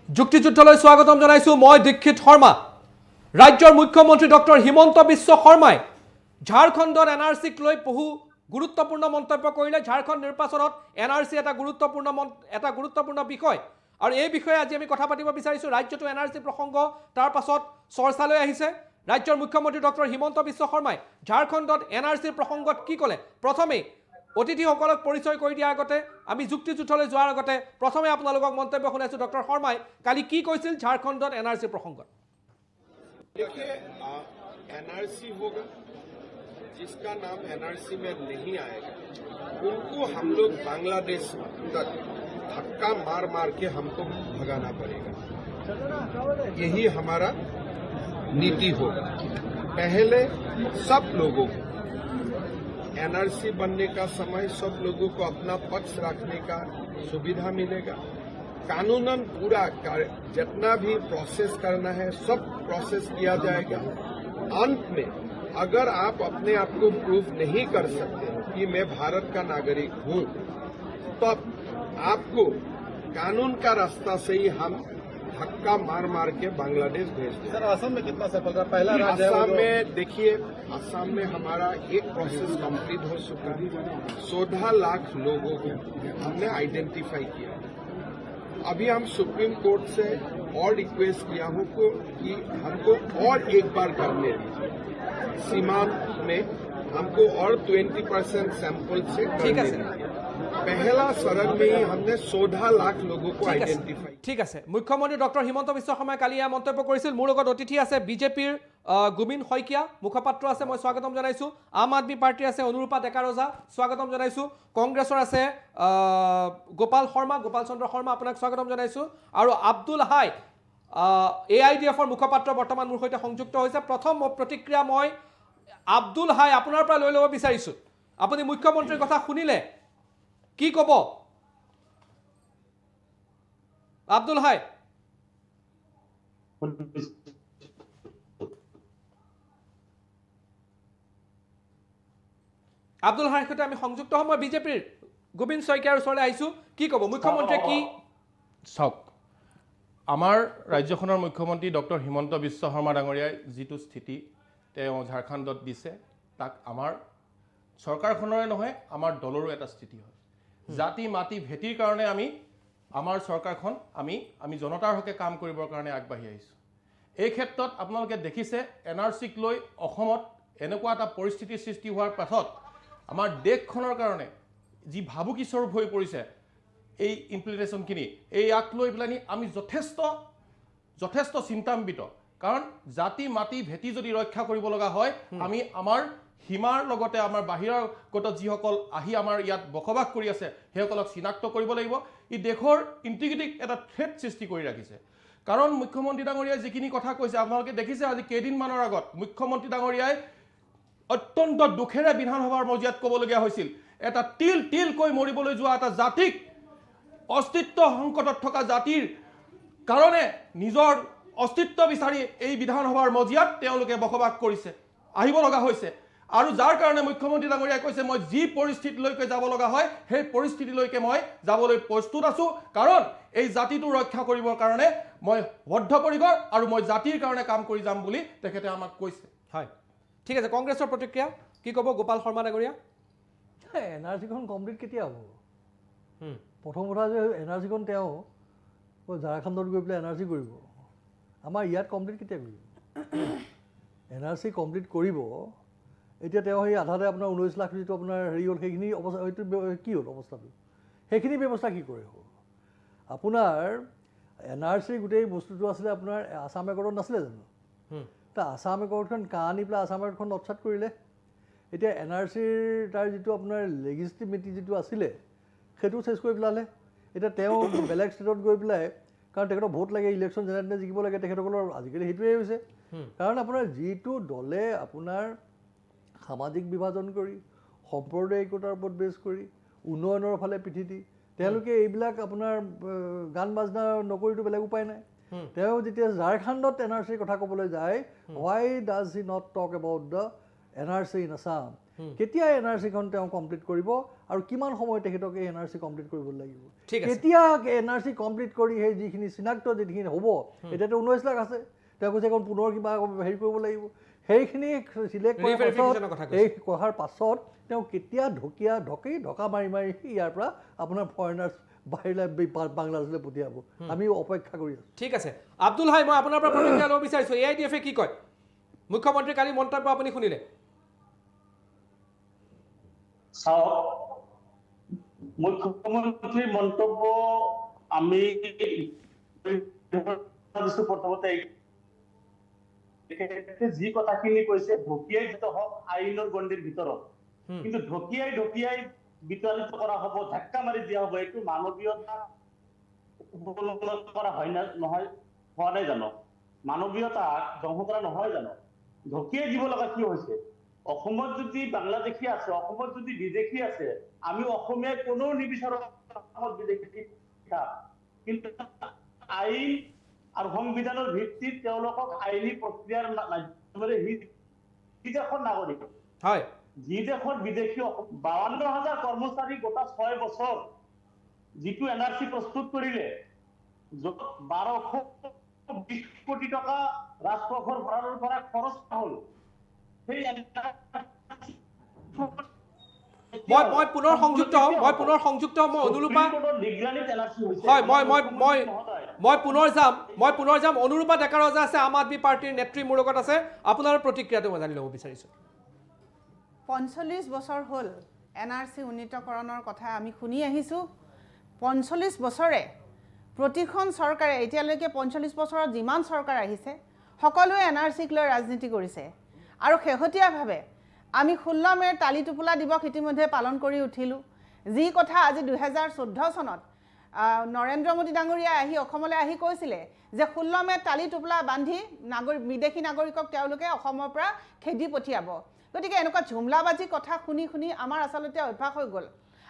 যুক্তিযুদ্ধলৈ স্বাগতম জনাইছো মই দীক্ষিত শৰ্মা। ৰাজ্যৰ মুখ্যমন্ত্ৰী ডক্টৰ হিমন্ত বিশ্ব শৰ্মাই ঝাৰখণ্ডত এনআৰচিক লৈ বহু গুৰুত্বপূৰ্ণ মন্তব্য কৰিলে। ঝাৰখণ্ড নিৰ্বাচনত এনআৰচি এটা গুৰুত্বপূৰ্ণ বিষয় আৰু এই বিষয়ে আজি আমি কথা পাতিব বিচাৰিছো। ৰাজ্যটো এনআৰচি প্ৰসংগ তাৰ পাছত চৰ্চালৈ আহিছে। ৰাজ্যৰ মুখ্যমন্ত্ৰী ডক্টৰ হিমন্ত বিশ্ব শৰ্মাই ঝাৰখণ্ডত এনআৰচিৰ প্ৰসংগত কি ক'লে প্ৰথমে অতিথিসকলক পৰিচয় কৰি দিয়াৰ আগতে আমি যুক্তিযুদ্ধলৈ যোৱাৰ আগতে প্ৰথমে আপোনালোকক মন্তব্য শুনাইছো। ডক্টৰ শৰ্মাই কালি কি কৈছিল ঝাৰখণ্ডত এনআৰচি প্ৰসংগত? देखिए एनआरसी होगा, जिसका नाम एनआरसी में नहीं आएगा उनको हम लोग बांग्लादेश तक धक्का मार मार के हमको भगाना पड़ेगा। यही हमारा नीति होगा। पहले सब लोगों को एनआरसी बनने का समय सब लोगों को अपना पक्ष रखने का सुविधा मिलेगा। कानूनन पूरा जितना भी प्रोसेस करना है सब प्रोसेस किया जाएगा। अंत में अगर आप अपने आप को प्रूव नहीं कर सकते कि मैं भारत का नागरिक हूं, तो आपको कानून का रास्ता से ही हम धक्का मार मार के बांग्लादेश भेज दें। सर असम में कितना सफल रहा? पहला राज्य असम में देखिए, असम में हमारा एक प्रोसेस कंप्लीट हो चुका है। 14 लाख लोगों को हमने आइडेंटिफाई किया। अभी हम सुप्रीम कोर्ट से और रिक्वेस्ट किया हूं कि हमको और एक बार करने दीजिए। सीमांत में हमको और 20% सैंपल से करने दीजिए। पहला चरण में ही हमने 14 लाख लोगों को आइडेंटिफाई। ঠিক আছে। মুখ্যমন্ত্ৰী ডক্টৰ হিমন্ত বিশ্ব শৰ্মাই কালি এয়া মন্তব্য কৰিছিল। মোৰ লগত অতিথি আছে বিজেপিৰ গোবিন শইকীয়া, মুখপাত্ৰ আছে, মই স্বাগতম জনাইছো। আম আদমি পাৰ্টিৰ আছে অনুৰূপা ডেকা ৰজা, স্বাগতম জনাইছো। কংগ্ৰেছৰ আছে গোপাল চন্দ্ৰ শৰ্মা, আপোনাক স্বাগতম জনাইছো। আৰু আব্দুল হাই AIDFৰ মুখপাত্ৰ বৰ্তমান মোৰ সৈতে সংযুক্ত হৈছে। প্ৰথম প্ৰতিক্ৰিয়া মই আব্দুল হাই আপোনাৰ পৰা লৈ ল'ব বিচাৰিছো। আপুনি মুখ্যমন্ত্ৰীৰ কথা শুনিলে, কি ক'ব? আব্দুল হাই। আব্দুল হাইৰ সৈতে আমি সংযুক্ত হ'ম। মই বিজেপিৰ গোবিন্দ শইকীয়াৰ ওচৰলৈ আহিছো। কি ক'ব মুখ্যমন্ত্ৰীয়ে? কি চাওক, আমাৰ ৰাজ্যখনৰ মুখ্যমন্ত্ৰী ডক্টৰ হিমন্ত বিশ্ব শৰ্মা ডাঙৰীয়াই যিটো স্থিতি তেওঁ ঝাৰখণ্ডত দিছে, তাক আমাৰ চৰকাৰখনৰে নহয় আমাৰ দলৰো এটা স্থিতি হয়। জাতি মাটি ভেটিৰ কাৰণে আমাৰ চৰকাৰখন আমি জনতাৰ হকে কাম কৰিবৰ কাৰণে আগবাঢ়ি আহিছোঁ। এই ক্ষেত্ৰত আপোনালোকে দেখিছে এনআৰচিক লৈ অসমত এনেকুৱা এটা পৰিস্থিতিৰ সৃষ্টি হোৱাৰ পাছত আমাৰ দেশখনৰ কাৰণে যি ভাবুকি স্বৰূপ হৈ পৰিছে এই ইমপ্লিমেণ্টেশ্যনখিনি, ইয়াক লৈ পেলাই আমি যথেষ্ট চিন্তান্বিত। কাৰণ জাতি মাটি ভেটি যদি ৰক্ষা কৰিব লগা হয়, আমি আমাৰ সীমাৰ লগতে আমাৰ বাহিৰাগত যিসকল আহি আমাৰ ইয়াত বসবাস কৰি আছে সেইসকলক চিনাক্ত কৰিব লাগিব। ই দেশৰ ইণ্টিগ্ৰিটিক এটা থ্ৰেট সৃষ্টি কৰি ৰাখিছে। কাৰণ মুখ্যমন্ত্ৰী ডাঙৰীয়াই যিখিনি কথা কৈছে আপোনালোকে দেখিছে। আজি কেইদিনমানৰ আগত মুখ্যমন্ত্ৰী ডাঙৰীয়াই অত্যন্ত দুখেৰে বিধানসভাৰ মজিয়াত ক'বলগীয়া হৈছিল, এটা তিলকৈ মৰিবলৈ যোৱা এটা জাতিক, অস্তিত্ব সংকটত থকা জাতিৰ কাৰণে নিজৰ অস্তিত্ব বিচাৰি এই বিধানসভাৰ মজিয়াত তেওঁলোকে বসবাস কৰিছে, আহিব লগা হৈছে। আৰু যাৰ কাৰণে মুখ্যমন্ত্ৰী ডাঙৰীয়াই কৈছে মই যি পৰিস্থিতিলৈকে যাব লগা হয় সেই পৰিস্থিতিলৈকে মই যাবলৈ প্ৰস্তুত আছোঁ। কাৰণ এই জাতিটো ৰক্ষা কৰিবৰ কাৰণে মই বদ্ধপৰিকৰ আৰু মই জাতিৰ কাৰণে কাম কৰি যাম বুলি তেখেতে আমাক কৈছে। হয়, ঠিক আছে। কংগ্ৰেছৰ প্ৰতিক্ৰিয়া কি ক'ব গোপাল শৰ্মা ডাঙৰীয়া? এনআৰচিখন কমপ্লিট কেতিয়া হ'ব? প্ৰথম কথা যে এনআৰচিখন তেওঁ ঝাৰখণ্ডত গৈ পেলাই এনআৰচি কৰিব। আমাৰ ইয়াত কমপ্লিট কেতিয়া কৰিব? এনআৰচি কমপ্লিট কৰিব এতিয়া তেওঁ সেই আধাতে আপোনাৰ 19 লাখ যিটো আপোনাৰ হেৰি হ'ল সেইখিনি অৱস্থা, এইটো কি হ'ল অৱস্থাটো? সেইখিনি ব্যৱস্থা কি কৰে হ'ল? আপোনাৰ এনআৰচিৰ গোটেই বস্তুটো আছিলে আপোনাৰ আছাম একৰ্ডত নাছিলে জানো? আছাম একৰ্ডখন আনি পেলাই আছাম একৰ্ডখন নটছাট কৰিলে। এতিয়া এনআৰচিৰ তাৰ যিটো আপোনাৰ লেজিষ্টিমেটি যিটো আছিলে সেইটো চেছ কৰি পেলালে। এতিয়া তেওঁ বেলেগ ষ্টেটত গৈ পেলাই, কাৰণ তেখেতৰ ভোট লাগে, ইলেকশ্যন যেনে তেনে জিকিব লাগে তেখেতসকলৰ, আজিকালি সেইটোৱে হৈছে। কাৰণ আপোনাৰ যিটো দলে আপোনাৰ সামাজিক বিভাজন কৰি সাম্প্ৰদায়িকতাৰ ওপৰত বেছ কৰি উন্নয়নৰ ফালে পিঠি দি তেওঁলোকে এইবিলাক আপোনাৰ গান বাজনা নকৰিতো বেলেগ উপায় নাই। তেওঁ যেতিয়া ঝাৰখণ্ডত এনআৰচিৰ কথা ক'বলৈ যায়, why does he not talk about the NRC in Assam কেতিয়া NRCখন তেওঁ কমপ্লিট কৰিব আৰু কিমান সময় তেখেতক এই NRC কমপ্লিট কৰিব লাগিব ঠিক আছে। কেতিয়া NRC কমপ্লিট কৰি সেই যিখিনি চিনাক্ত যিখিনি হ'ব এতিয়াতো 19 লাখ আছে তেওঁ কৈছে এখন পুনৰ কিবা হেৰি কৰিব লাগিব সেইখিনি চিলেক্ট কৰাৰ Re-verification-ৰ কথা পাছত কৈছে। এই কথাৰ পাছত তেওঁ কেতিয়া ঢকা মাৰি ইয়াৰ পৰা আপোনাৰ ফৰেনাৰ্ছ বাহিৰলৈ বাংলাদেশলৈ পঠিয়াব আমি অপেক্ষা কৰি আছোঁ ঠিক আছে আব্দুল হাই মই আপোনাৰ পৰা প্ৰতিক্ৰিয়া ল'ব বিচাৰিছোঁ AIDF-এ কি কয় মুখ্যমন্ত্ৰীৰ কালি মন্তব্য আপুনি শুনিলে চাওক মুখ্যমন্ত্ৰীৰ মন্তব্য আমি প্ৰথমতে যি কথাখিনি কৈছে ঢকিয়াই যিটো হওক আইনৰ গণ্ডিৰ ভিতৰত কিন্তু ঢকিয়াই বিতাড়িত কৰা হ'ব ধাক্কা মাৰি দিয়া হ'ব এইটো মানৱীয়তা উপলব্ধ কৰা হয় না নহয় হোৱা নাই জানো মানৱীয়তা ধ্বংস কৰা নহয় জানো ঢকিয়াই দিব লগা কি হৈছে অসমত যদি বাংলাদেশী আছে অসমত যদি বিদেশী আছে আমি অসমীয়াই কোনো নিবিচাৰো বিদেশী কিন্তু আইন আৰু সংবিধানৰ ভিত্তিত তেওঁলোকক আইনী প্ৰক্ৰিয়াৰ মাধ্যমেৰে বিদেশৰ নাগৰিক হয় যি দেশৰ বিদেশী 52,000 কৰ্মচাৰী গোটা 6 বছৰ যিটো NRC প্ৰস্তুত কৰিলে য'ত 1220 কোটি টকা ৰাজকোষৰ ভঁৰালৰ পৰা খৰচ হ'ল সেই মই পুনৰ সংযুক্ত হ'ম মই অনুৰূপা হয় মই পুনৰ যাম অনুৰূপা ডেকা ৰজা আছে আম আদমি পাৰ্টিৰ নেত্ৰী মোৰ লগত আছে আপোনাৰ প্ৰতিক্ৰিয়াটো মই জানি ল'ব বিচাৰিছোঁ 45 বছৰ হ'ল NRC উন্নীতকৰণৰ কথা আমি শুনি আহিছোঁ 45 বছৰে প্ৰতিখন চৰকাৰে এতিয়ালৈকে 45 বছৰত যিমান চৰকাৰ আহিছে সকলোৱে NRCক লৈ ৰাজনীতি কৰিছে আৰু শেহতীয়াভাৱে আমি 16 মেৰ তালি টোপোলা দিৱস ইতিমধ্যে পালন কৰি উঠিলোঁ যি কথা আজি 2014 চনত নৰেন্দ্ৰ মোদী ডাঙৰীয়াই আহি অসমলৈ আহি কৈছিলে যে 16 মেৰ তালি টোপোলা বান্ধি বিদেশী নাগৰিকক তেওঁলোকে অসমৰ পৰা খেদি পঠিয়াব গতিকে এনেকুৱা ঝুমলাবাজি কথা শুনি আমাৰ আচলতে অভ্যাস হৈ গ'ল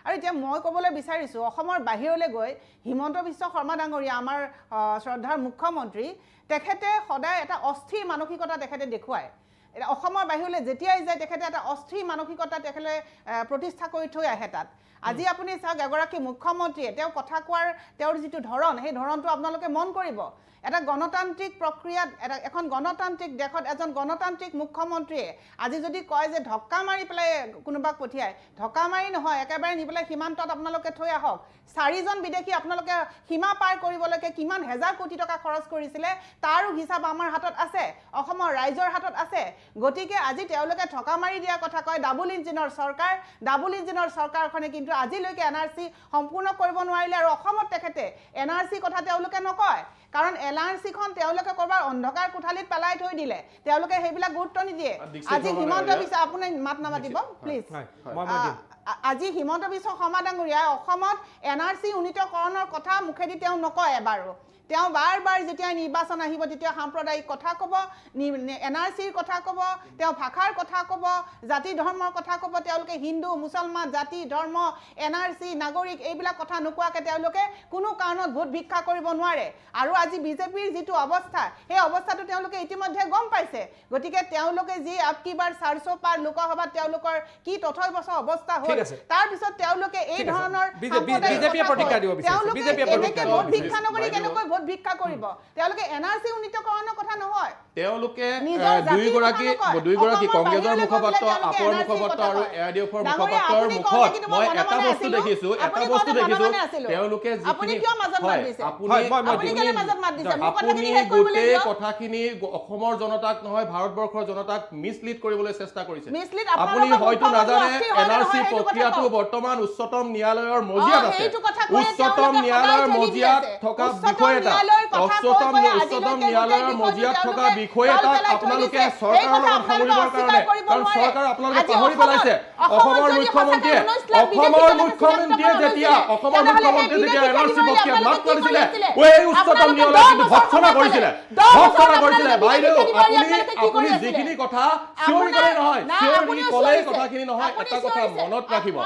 আৰু এতিয়া মই ক'বলৈ বিচাৰিছোঁ অসমৰ বাহিৰলৈ গৈ হিমন্ত বিশ্ব শৰ্মা ডাঙৰীয়া আমাৰ শ্ৰদ্ধাৰ মুখ্যমন্ত্ৰী তেখেতে সদায় এটা অস্থিৰ মানসিকতা তেখেতে দেখুৱায় অসমৰ বাহিৰলৈ যেতিয়াই যায় তেখেতে এটা অস্থিৰ মানসিকতা তেখেতে প্ৰতিষ্ঠা কৰি থৈ আহে তাত আজি আপুনি চাওক এগৰাকী মুখ্যমন্ত্ৰীয়ে তেওঁ কথা কোৱাৰ তেওঁৰ যিটো ধৰণ সেই ধৰণটো আপোনালোকে মন কৰিব এটা গণতান্ত্ৰিক প্ৰক্ৰিয়াত এখন গণতান্ত্ৰিক দেশত এজন গণতান্ত্ৰিক মুখ্যমন্ত্ৰীয়ে আজি যদি কয় যে ঢক্কা মাৰি পেলাই কোনোবাক পঠিয়ায় ঢক্কা মাৰি নহয় একেবাৰে নি পেলাই সীমান্তত আপোনালোকে থৈ আহক 4জন বিদেশী আপোনালোকে সীমা পাৰ কৰিবলৈকে কিমান হাজাৰ কোটি টকা খৰচ কৰিছিলে তাৰো হিচাপ আমাৰ হাতত আছে অসমৰ ৰাইজৰ হাতত আছে গতিকে আজি তেওঁলোকে ঢক্কা মাৰি দিয়া কথা কয় ডাবল ইঞ্জিনৰ চৰকাৰখনে কিন্তু আজিলৈকে NRC সম্পূৰ্ণ কৰিব নোৱাৰিলে আৰু অসমত তেখেতে NRC কথা তেওঁলোকে নকয় কাৰণ NRCখন তেওঁলোকে কৰবাৰ অন্ধকাৰ কোঠালিত পেলাই থৈ দিলে তেওঁলোকে সেইবিলাক গুৰুত্ব নিদিয়ে আজি হিমন্ত বিশ্ব আপুনি মাত নামাতিব প্লিজ আজি হিমন্ত বিশ্ব শৰ্মা ডাঙৰীয়াই অসমত NRC উন্নীতকৰণৰ কথা মুখেদি তেওঁ নকয় এবাৰো তেওঁ বাৰ যেতিয়া নিৰ্বাচন আহিব তেতিয়া সাম্প্ৰদায়িক কথা ক'ব NRCৰ কথা ক'ব তেওঁ ভাষাৰ কথা ক'ব জাতি ধৰ্মৰ কথা ক'ব তেওঁলোকে হিন্দু মুছলমান জাতি ধৰ্ম NRC নাগৰিক এইবিলাক কথা নোকোৱাকৈ তেওঁলোকে কোনো কাৰণত ভোট ভিক্ষা কৰিব নোৱাৰে আৰু আজি বিজেপিৰ যিটো অৱস্থা সেই অৱস্থাটো তেওঁলোকে ইতিমধ্যে গম পাইছে গতিকে তেওঁলোকে যি আপকি বাৰ 400 পাৰ লোকসভাত তেওঁলোকৰ কি তথৈবচ অৱস্থা হ'ল তাৰ পিছত তেওঁলোকে এই ধৰণৰ বিজেপিয়ে প্ৰতিক্ৰিয়া দিব বিচাৰিছে বিজেপিয়ে প্ৰতিক্ৰিয়া ভোট ভিক্ষা নকৰি কেনেকৈ ভোট ভিক্ষা কৰিব তেওঁলোকে NRC উন্নীতকৰণৰ কথা নহয় তেওঁলোকে দুইগৰাকী কংগ্ৰেছৰ মুখপাত্ৰ আপৰ মুখপাত্ৰ আৰু AIDFৰ মুখপাত্ৰৰ মুখত মই এটা বস্তু দেখিছো তেওঁলোকে যিখিনি আপুনি গোটেই কথাখিনি অসমৰ জনতাক নহয় ভাৰতবৰ্ষৰ জনতাক মিছলিড কৰিবলৈ চেষ্টা কৰিছে আপুনি হয়তো নাজানে NRC প্ৰক্ৰিয়াটো বৰ্তমান উচ্চতম ন্যায়ালয়ৰ মজিয়াত আছে উচ্চতম ন্যায়ালয়ৰ মজিয়াত থকা বিষয় এটা উচ্চতম ন্যায়ালয়ৰ মজিয়াত থকা বিষয় এটা আপোনালোকে চৰকাৰৰ লগত সামৰিবৰ কাৰণে কাৰণ চৰকাৰ আপোনালোকে পাহৰি পেলাইছে অসমৰ মুখ্যমন্ত্ৰীয়ে যেতিয়া NRC প্ৰক্ৰিয়াত মাত কৰিছিলে এই উচ্চতম ন্যায়ালয়ে কিন্তু ভৎসনা কৰিছিলে বাইদেউ আপুনি যিখিনি কথা চিঞৰি ক'লে নহয় চিঞৰি ক'লে কথাখিনি নহয় এটা কথা মনত ৰাখিব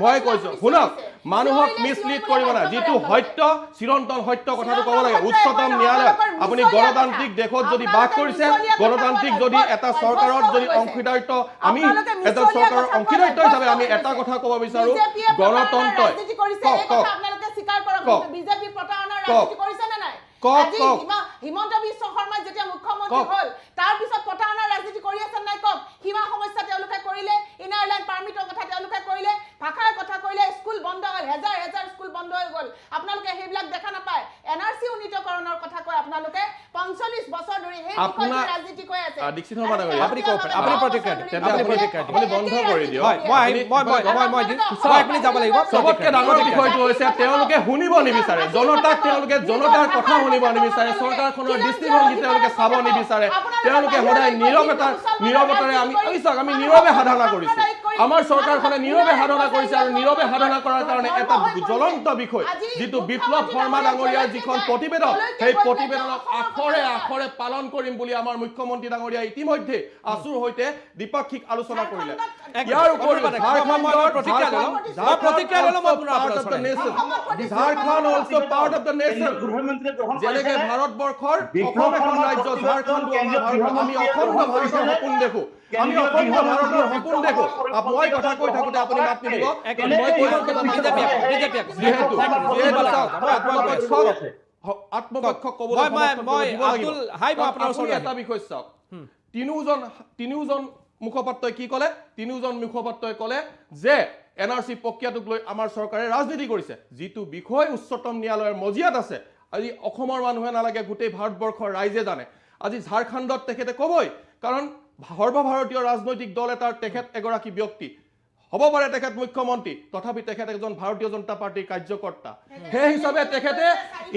মই কৈছো শুনক মানুহক মিছলিড কৰিব না যিটো সত্য চিৰন্তন সত্য কথাটো ক'ব লাগে উচ্চতম ন্যায়ালয় আপুনি মিছলীয়া গণতান্ত্ৰিক কথা। দেশত যদি বাস কৰিছে, মিছলীয়া কথা গণতান্ত্ৰিক কৈ যদি অভ্যস্ত এটা চৰকাৰত যদি হৈ গৈছে। অংশীদাৰিত্ব আমি আপোনালোকে এটা মিছলীয়া চৰকাৰৰ কথা কৈ অংশীদাৰিত্ব হিচাপে আমি অভ্যস্ত এটা হৈ কথা গৈছে। ক'ব বিচাৰো, বিজেপিয়ে গণতন্ত্ৰই ৰাজনীতি কৰিছে, এই কথা আপোনালোকে স্বীকাৰ কৰক। কওক। বিজেপি প্ৰতাৰণাৰ কওক। ৰাজনীতি কৰিছে নে নাই? কওক, আজি কওক। হিমন্ত বিশ্ব শৰ্মা যেতিয়া মুখ্যমন্ত্ৰী কওক। হ'ল, তাৰ পিছত প্ৰতাৰণাৰ ৰাজনীতি কৰি আছে নাই কওক? সীমা সমস্যা তেওঁলোকে কৰিলে, ইনাৰ লাইন পাৰ্মিটৰ কথা তেওঁলোকে কৰিলে, ভাষাৰ কথা কৰিলে, স্কুল বন্ধ হ'ল, হেজাৰ হেজাৰ স্কুল বন্ধ হৈ গ'ল। আপোনালোকে সেইবিলাক দেখা নাপায়। NRC উন্নীতকৰণৰ কথা কয় আপোনালোকে 45 বছৰ ধৰি সেই বিষয়টো ৰাজনীতি কৰি আছে। দীক্ষিত শৰ্মা ডাঙৰীয়া, আপুনি কওক, আপুনি প্ৰতিক্ৰিয়া দিয়ক। তেন্তে আপুনি বন্ধ কৰি দিয়ক। হয়, মই দিম। এক মিনিট যাব লাগিব। চবতকে ডাঙৰ বিষয়টো হৈছে তেওঁলোকে শুনিব নিবিচাৰে, তেওঁলোকে জনতাৰ কথা শুনিব নিবিচাৰে, চৰকাৰখনৰ দৃষ্টিভংগী তেওঁলোকে চাব নিবিচাৰে, তেওঁলোকে সদায় নীৰৱতাৰে আমি চাওক, আমি নীৰৱে সাধনা কৰিছো। আমাৰ চৰকাৰখনে নীৰৱে সাধনা কৰিছে, আৰু নীৰৱে সাধনা কৰাৰ কাৰণে এটা জ্বলন্ত বিষয়, যিটো বিপ্লৱ শৰ্মা ডাঙৰীয়াৰ যিখন প্ৰতিবেদন, সেই প্ৰতিবেদনক আখৰে আখৰে পালন কৰিম বুলি আমাৰ মুখ্যমন্ত্ৰী ডাঙৰীয়াই ইতিমধ্যে আছুৰ সৈতে দ্বিপাক্ষিক আলোচনা কৰিলে। ইয়াৰ উপৰিও Jharkhand also part of the nation. গৃহমন্ত্ৰীয়ে গ্ৰহণ যেনেকে কৰিছে। ভাৰতবৰ্ষৰ বিপ্লৱ অসম এখন শৰ্মাৰ ৰাজ্য, প্ৰতিবেদন ঝাৰখণ্ড কেন্দ্ৰীয় আমি অখণ্ড ভাৰতৰ সপোন দেখো, আমি অখণ্ড ভাৰতৰ সপোন দেখো। মই কথা কৈ থাকোতে আপুনি মাত নিদিব। মই কৈ থাকোতে যিহেতু আত্মপক্ষ ক'বলৈ আপুনি এটা বিষয় চাওক, তিনিওজন মুখপাত্ৰই কি ক'লে? তিনিওজন মুখপাত্ৰই ক'লে যে NRC প্ৰক্ৰিয়াটোক লৈ আমাৰ চৰকাৰে ৰাজনীতি কৰিছে, যিটো বিষয় উচ্চতম ন্যায়ালয়ৰ মজিয়াত আছে। আজি অসমৰ মানুহে নালাগে, গোটেই ভাৰতবৰ্ষৰ ৰাইজে জানে। আজি ঝাৰখণ্ডত তেখেতে ক'বই, কাৰণ সৰ্বভাৰতীয় ৰাজনৈতিক দল এটাৰ তেখেত এগৰাকী ব্যক্তি, হ'ব পাৰে তেখেত মুখ্যমন্ত্ৰী, তথাপি তেখেত এজন ভাৰতীয় জনতা পাৰ্টীৰ কাৰ্যকৰ্তা। সেই হিচাপে তেখেতে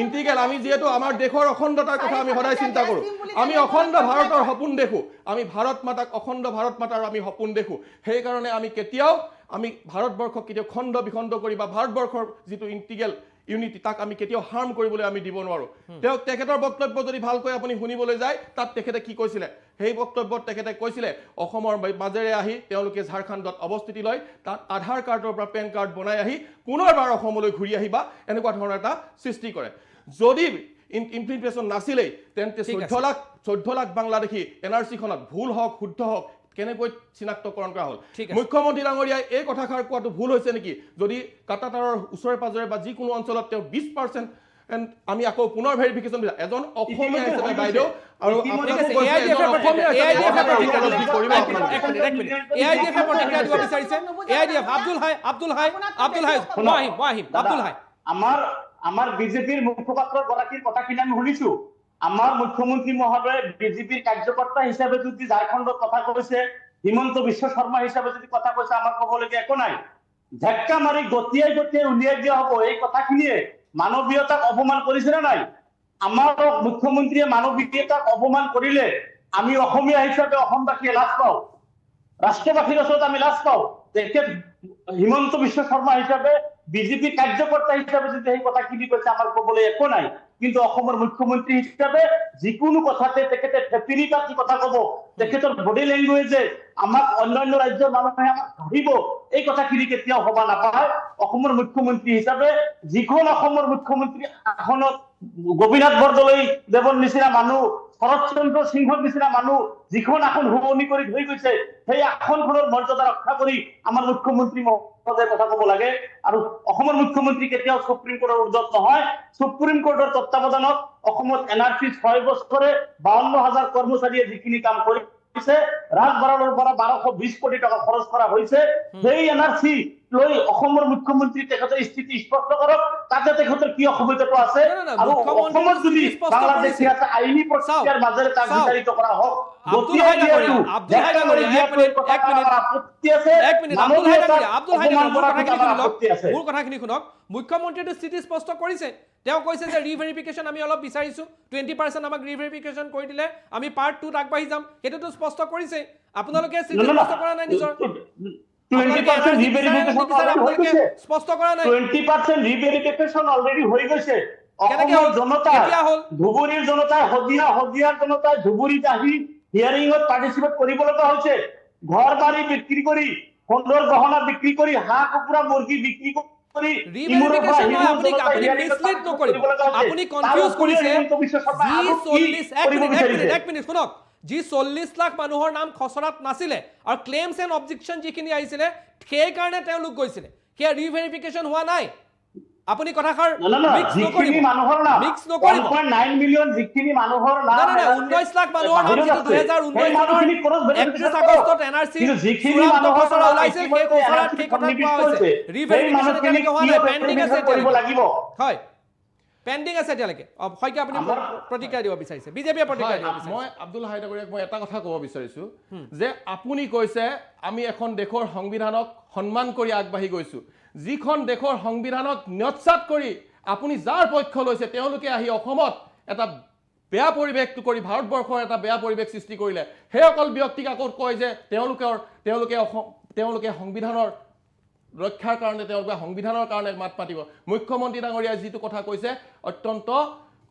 ইণ্টিগ্ৰেল, আমি যিহেতু আমাৰ দেশৰ অখণ্ডতাৰ কথা আমি সদায় চিন্তা কৰোঁ, আমি অখণ্ড ভাৰতৰ সপোন দেখোঁ, আমি ভাৰত মাতাক অখণ্ড ভাৰত মাতাৰ আমি সপোন দেখোঁ। সেইকাৰণে আমি ভাৰতবৰ্ষক কেতিয়াও খণ্ড বিখণ্ড কৰি বা ভাৰতবৰ্ষৰ যিটো ইণ্টিগ্ৰেল ইউনিটি তাক আমি কেতিয়াও হাৰ্ম কৰিবলৈ আমি দিব নোৱাৰোঁ। তেখেতৰ বক্তব্য যদি ভালকৈ আপুনি শুনিবলৈ যায়, তাত তেখেতে কি কৈছিলে? সেই বক্তব্যত তেখেতে কৈছিলে অসমৰ মাজেৰে আহি তেওঁলোকে ঝাৰখণ্ডত অৱস্থিতি লয়, তাত আধাৰ কাৰ্ডৰ পৰা পেন কাৰ্ড বনাই আহি পুনৰবাৰ অসমলৈ ঘূৰি আহিবা, এনেকুৱা ধৰণৰ এটা সৃষ্টি কৰে। যদি ইমপ্লিমেণ্টেশ্যন নাছিলেই, তেন্তে 14 লাখ বাংলাদেশী NRCখনত ভুল হওক শুদ্ধ হওক কেনেকৈ চিনাক্তকৰণ কৰা হ'ল? মুখ্যমন্ত্ৰী ডাঙৰীয়াই এই কথাষাৰ কোৱাটো ভুল হৈছে নেকি? যদি কাটাতাৰৰ ওচৰে পাজৰে বা যিকোনো অঞ্চলত তেওঁ 20% আমি আকৌ পুনৰ ভেৰিফিকেশ্যন দিলা, এজন অসমীয়া হিচাপে বাইদেউ, আৰু আমাৰ বিজেপিৰ মুখপাত্ৰ গৰাকীৰ কথাখিনি আমি শুনিছো। আমাৰ মুখ্যমন্ত্ৰী মহোদয়ে বিজেপিৰ কাৰ্যকৰ্তা হিচাপে যদি ঝাৰখণ্ডত কথা কৈছে, হিমন্ত বিশ্ব শৰ্মা হিচাপে যদি কথা কৈছে, আমাৰ ক'বলগীয়া একো নাই। ঝেক্কা মাৰি গতিয়াই উলিয়াই দিয়া হ'ব, এই কথাখিনিয়ে মানৱীয়তাক অপমান কৰিছে নে নাই? আমাৰ মুখ্যমন্ত্ৰীয়ে মানৱীয়তাক অপমান কৰিলে আমি অসমীয়া হিচাপে অসমবাসীয়ে লাজ পাওঁ, ৰাষ্ট্ৰবাসীৰ ওচৰত আমি লাজ পাওঁ। তেখেত হিমন্ত বিশ্ব শৰ্মা হিচাপে বিজেপি কাৰ্যকৰ্তা হিচাপে যদি সেই কথাখিনি কৈছে, আমাৰ ক'বলৈ একো নাই। কিন্তু অসমৰ মুখ্যমন্ত্ৰী হিচাপে যিকোনো কথাতে তেখেতে ফেপিৰি কাটি কথা ক'ব, তেখেতৰ বডি লেংগুৱেজে আমাক অন্যান্য ৰাজ্যৰ মানুহে আমাক ভাবিব, এই কথাখিনি কেতিয়াও হবা নাপায়। অসমৰ মুখ্যমন্ত্ৰী হিচাপে যিখন অসমৰ মুখ্যমন্ত্ৰী আসনত গোপীনাথ বৰদলৈ দেৱৰ নিচিনা মানুহ, শৰৎচন্দ্ৰ সিংহৰ নিচিনা মানুহ যিখন আসন শুৱনি কৰি ধৰি গৈছে, সেই আসনখনৰ মৰ্যাদা ৰক্ষা কৰি আমাৰ মুখ্যমন্ত্ৰী মহোদয়ে কথা ক'ব লাগে। আৰু অসমৰ মুখ্যমন্ত্ৰী কেতিয়াও সুপ্ৰিম কোৰ্টৰ উৰ্ধত নহয়। সুপ্ৰিম কোৰ্টৰ তত্ত্বাৱধানত অসমত NRC 6 বছৰে 52,000 কৰ্মচাৰীয়ে যিখিনি কাম কৰিছে, ৰাজভৰালৰ পৰা 1220 কোটি টকা খৰচ কৰা হৈছে। সেই NRC লৈ অসমৰ মুখ্যমন্ত্ৰী তেখেতৰ স্থিতি স্পষ্ট কৰক, তাতে তেখেতৰ কি অসুবিধাটো আছে। আৰু অসমত যদি বাংলাদেশ এটা আইনী প্ৰক্ৰিয়াৰ মাজেৰে তাক বিচাৰিত কৰা হওক, মোৰ কথাখিনি শুনক। মুখ্যমন্ত্ৰীয়ে স্থিতি স্পষ্ট কৰিছে, তেওঁ কৈছে যে ৰিভেৰিফিকেশ্যন আমি অলপ বিচাৰিছো, 20% আমাক ৰিভেৰিফিকেশ্যন কৰি দিলে আমি পাৰ্ট 2ত আগবাঢ়ি যাম, সেইটোতো স্পষ্ট কৰিছে। আপোনালোকে স্থিতি স্পষ্ট কৰা নাই নিজৰ, 20% স্পষ্ট কৰা নাই। 20% ৰিভেৰিফিকেশ্যন অলৰেডি হৈ গৈছে। অসমৰ জনতা, ধুবুৰীৰ জনতাই, শদিয়াৰ জনতাই ধুবুৰীত আহি হিয়াৰিঙত পাৰ্টিচিপেট কৰিব লগা হৈছে। ঘৰ বাৰী বিক্ৰী কৰি, সোণৰ গহনা বিক্ৰী কৰি, হাঁহ কুকুৰা মুৰ্গী বিক্ৰী ৰিভেৰিফিকেশ্যন নহয়, আপুনি মিছলিড নকৰিব, আপুনি কনফিউজ কৰিছে। এক মিনিট শুনক, যি 40 লাখ মানুহৰ নাম খচৰাত নাছিলে আৰু ক্লেইমছ এণ্ড অবজেকশ্যন যিখিনি আহিছিলে সেইকাৰণে তেওঁলোক গৈছিলে, সেয়া ৰিভেৰিফিকেশ্যন হোৱা নাই। আপুনি কথাষাৰ মিক্স নকৰিব, মিক্স নকৰিব। 1.9 মিলিয়ন যিখিনি মানুহৰ নাম 19 লাখ মানুহৰ নাম যিটো 2019 চনৰ 31 আগষ্টত এনআৰচি চূড়ান্ত খচৰা ওলাইছিল, সেই খচৰাত সেই কথা কোৱা হৈছে। ৰিভেৰিফিকেশ্যন এতিয়ালৈকে হোৱা নাই, পেণ্ডিং আছে এতিয়ালৈকে। হয়, পেণ্ডিং আছে এতিয়ালৈকে। হয়তো আপুনি প্ৰতিক্ৰিয়া দিব বিচাৰিছে, বিজেপিয়ে প্ৰতিক্ৰিয়া দিব বিচাৰিছে। মই আব্দুল হাই ডাঙৰীয়াক মই এটা কথা ক'ব বিচাৰিছোঁ যে আপুনি কৈছে আমি এখন দেশৰ সংবিধানক সন্মান কৰি আগবাঢ়ি গৈছোঁ। যিখন দেশৰ সংবিধানক ন্যস্যাৎ কৰি আপুনি যাৰ পক্ষ লৈছে তেওঁলোকে আহি অসমত এটা বেয়া পৰিৱেশটো কৰি ভাৰতবৰ্ষৰ এটা বেয়া পৰিৱেশ সৃষ্টি কৰিলে, সেইসকল ব্যক্তিক আকৌ কয় যে তেওঁলোকে সংবিধানৰ ৰক্ষাৰ কাৰণে, তেওঁলোকে সংবিধানৰ কাৰণে মাত মাতিব। মুখ্যমন্ত্ৰী ডাঙৰীয়াই যিটো কথা কৈছে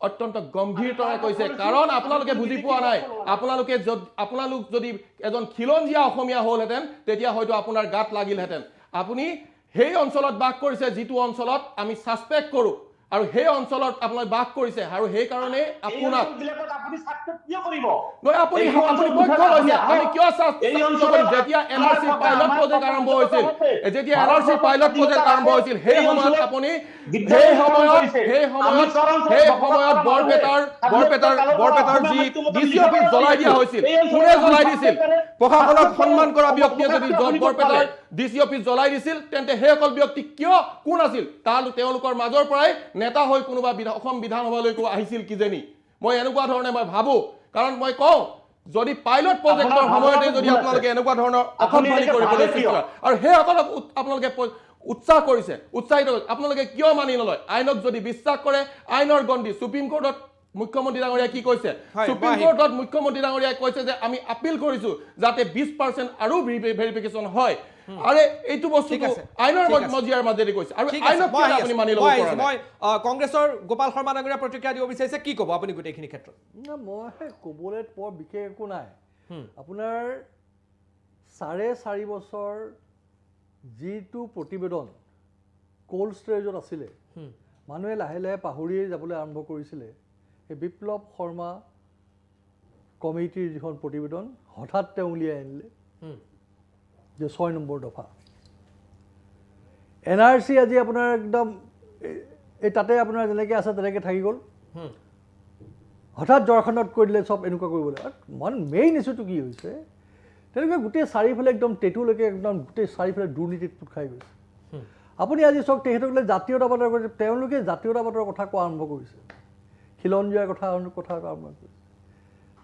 অত্যন্ত গম্ভীৰতাৰে কৈছে, কাৰণ আপোনালোকে বুজি পোৱা নাই। আপোনালোক যদি এজন খিলঞ্জীয়া অসমীয়া হ'লহেঁতেন তেতিয়া হয়তো আপোনাৰ গাত লাগিলহেঁতেন। আপুনি সেই অঞ্চলত বাস কৰিছে যিটো অঞ্চলত আমি ছাছপেক্ট কৰোঁ, আৰু সেই অঞ্চলত আপোনালোকে বাস কৰিছে, আৰু সেইকাৰণে আপোনাক যেতিয়া এনআৰচি পাইলট প্ৰজেক্ট আৰম্ভ হৈছিল, সেই সময়ত আপুনি বৰপেটাৰ যি ডিচি অফিচ জ্বলাই দিয়া হৈছিল, কোনে জ্বলাই দিছিল? প্ৰশাসনক সন্মান কৰা ব্যক্তিয়ে যদি বৰপেটাৰ ডিচি অফিচ জ্বলাই দিছিল, তেন্তে সেইসকল ব্যক্তি কোন আছিল? তেওঁলোকৰ মাজৰ পৰাই নেতা হৈ কোনোবা অসম বিধানসভালৈকো আহিছিল কিজানি, মই এনেকুৱা ধৰণে মই ভাবোঁ। কাৰণ মই কওঁ, যদি পাইলট প্ৰজেক্টৰ সময়তে যদি আপোনালোকে এনেকুৱা ধৰণৰ অসম্মানী কৰিবলৈ চেষ্টা কৰে, আৰু সেইসকলক আপোনালোকে উৎসাহিত কৰিছে, আপোনালোকে কিয় মানি নলয়? আইনক যদি বিশ্বাস কৰে, আইনৰ গণ্ডি সুপ্ৰিম কোৰ্টত মুখ্যমন্ত্ৰী ডাঙৰীয়াই কি কৈছে? সুপ্ৰিম কোৰ্টত মুখ্যমন্ত্ৰী ডাঙৰীয়াই কৈছে যে আমি আপিল কৰিছোঁ যাতে 20% আৰু ভেৰিফিকেশ্যন হয়। আৰে এইটো বস্তু আইনৰ মজিয়াৰ মাজেদি কৈছে, আৰু আইনক আপুনি মানি ল'ব পৰা নাই। মই কংগ্ৰেছৰ গোপাল শৰ্মা ডাঙৰীয়া প্ৰতিক্ৰিয়া দিব বিচাৰিছে, কি ক'ব আপুনি গোটেইখিনি ক্ষেত্ৰত? মই ক'বলৈ বৰ বিশেষ একো নাই। আপোনাৰ 4.5 বছৰ যিটো প্ৰতিবেদন কোল্ড ষ্টোৰেজত আছিলে, মানুহে লাহে লাহে পাহৰিয়ে যাবলৈ আৰম্ভ কৰিছিলে। এই বিপ্লৱ শৰ্মা কমিটিৰ যিখন প্ৰতিবেদন হঠাৎ তেওঁ উলিয়াই আনিলে যে 6 নম্বৰ দফা এনআৰচি আজি আপোনাৰ একদম এই তাতে আপোনাৰ যেনেকৈ আছে তেনেকৈ থাকি গ'ল। হঠাৎ ঝাৰখণ্ডত কৈ দিলে চব এনেকুৱা কৰিবলৈ। মেইন ইছ্যুটো কি হৈছে, তেওঁলোকে গোটেই চাৰিওফালে একদম টেটুলৈকে একদম গোটেই চাৰিওফালে দুৰ্নীতিত পোট খাই গৈছে। আপুনি আজি চাওক, তেখেতসকলে জাতীয়তাবাদৰ তেওঁলোকে জাতীয়তাবাদৰ কথা কোৱা আৰম্ভ কৰিছে, খিলঞ্জীয়াৰ কথা আৰম্ভ কৰিছে।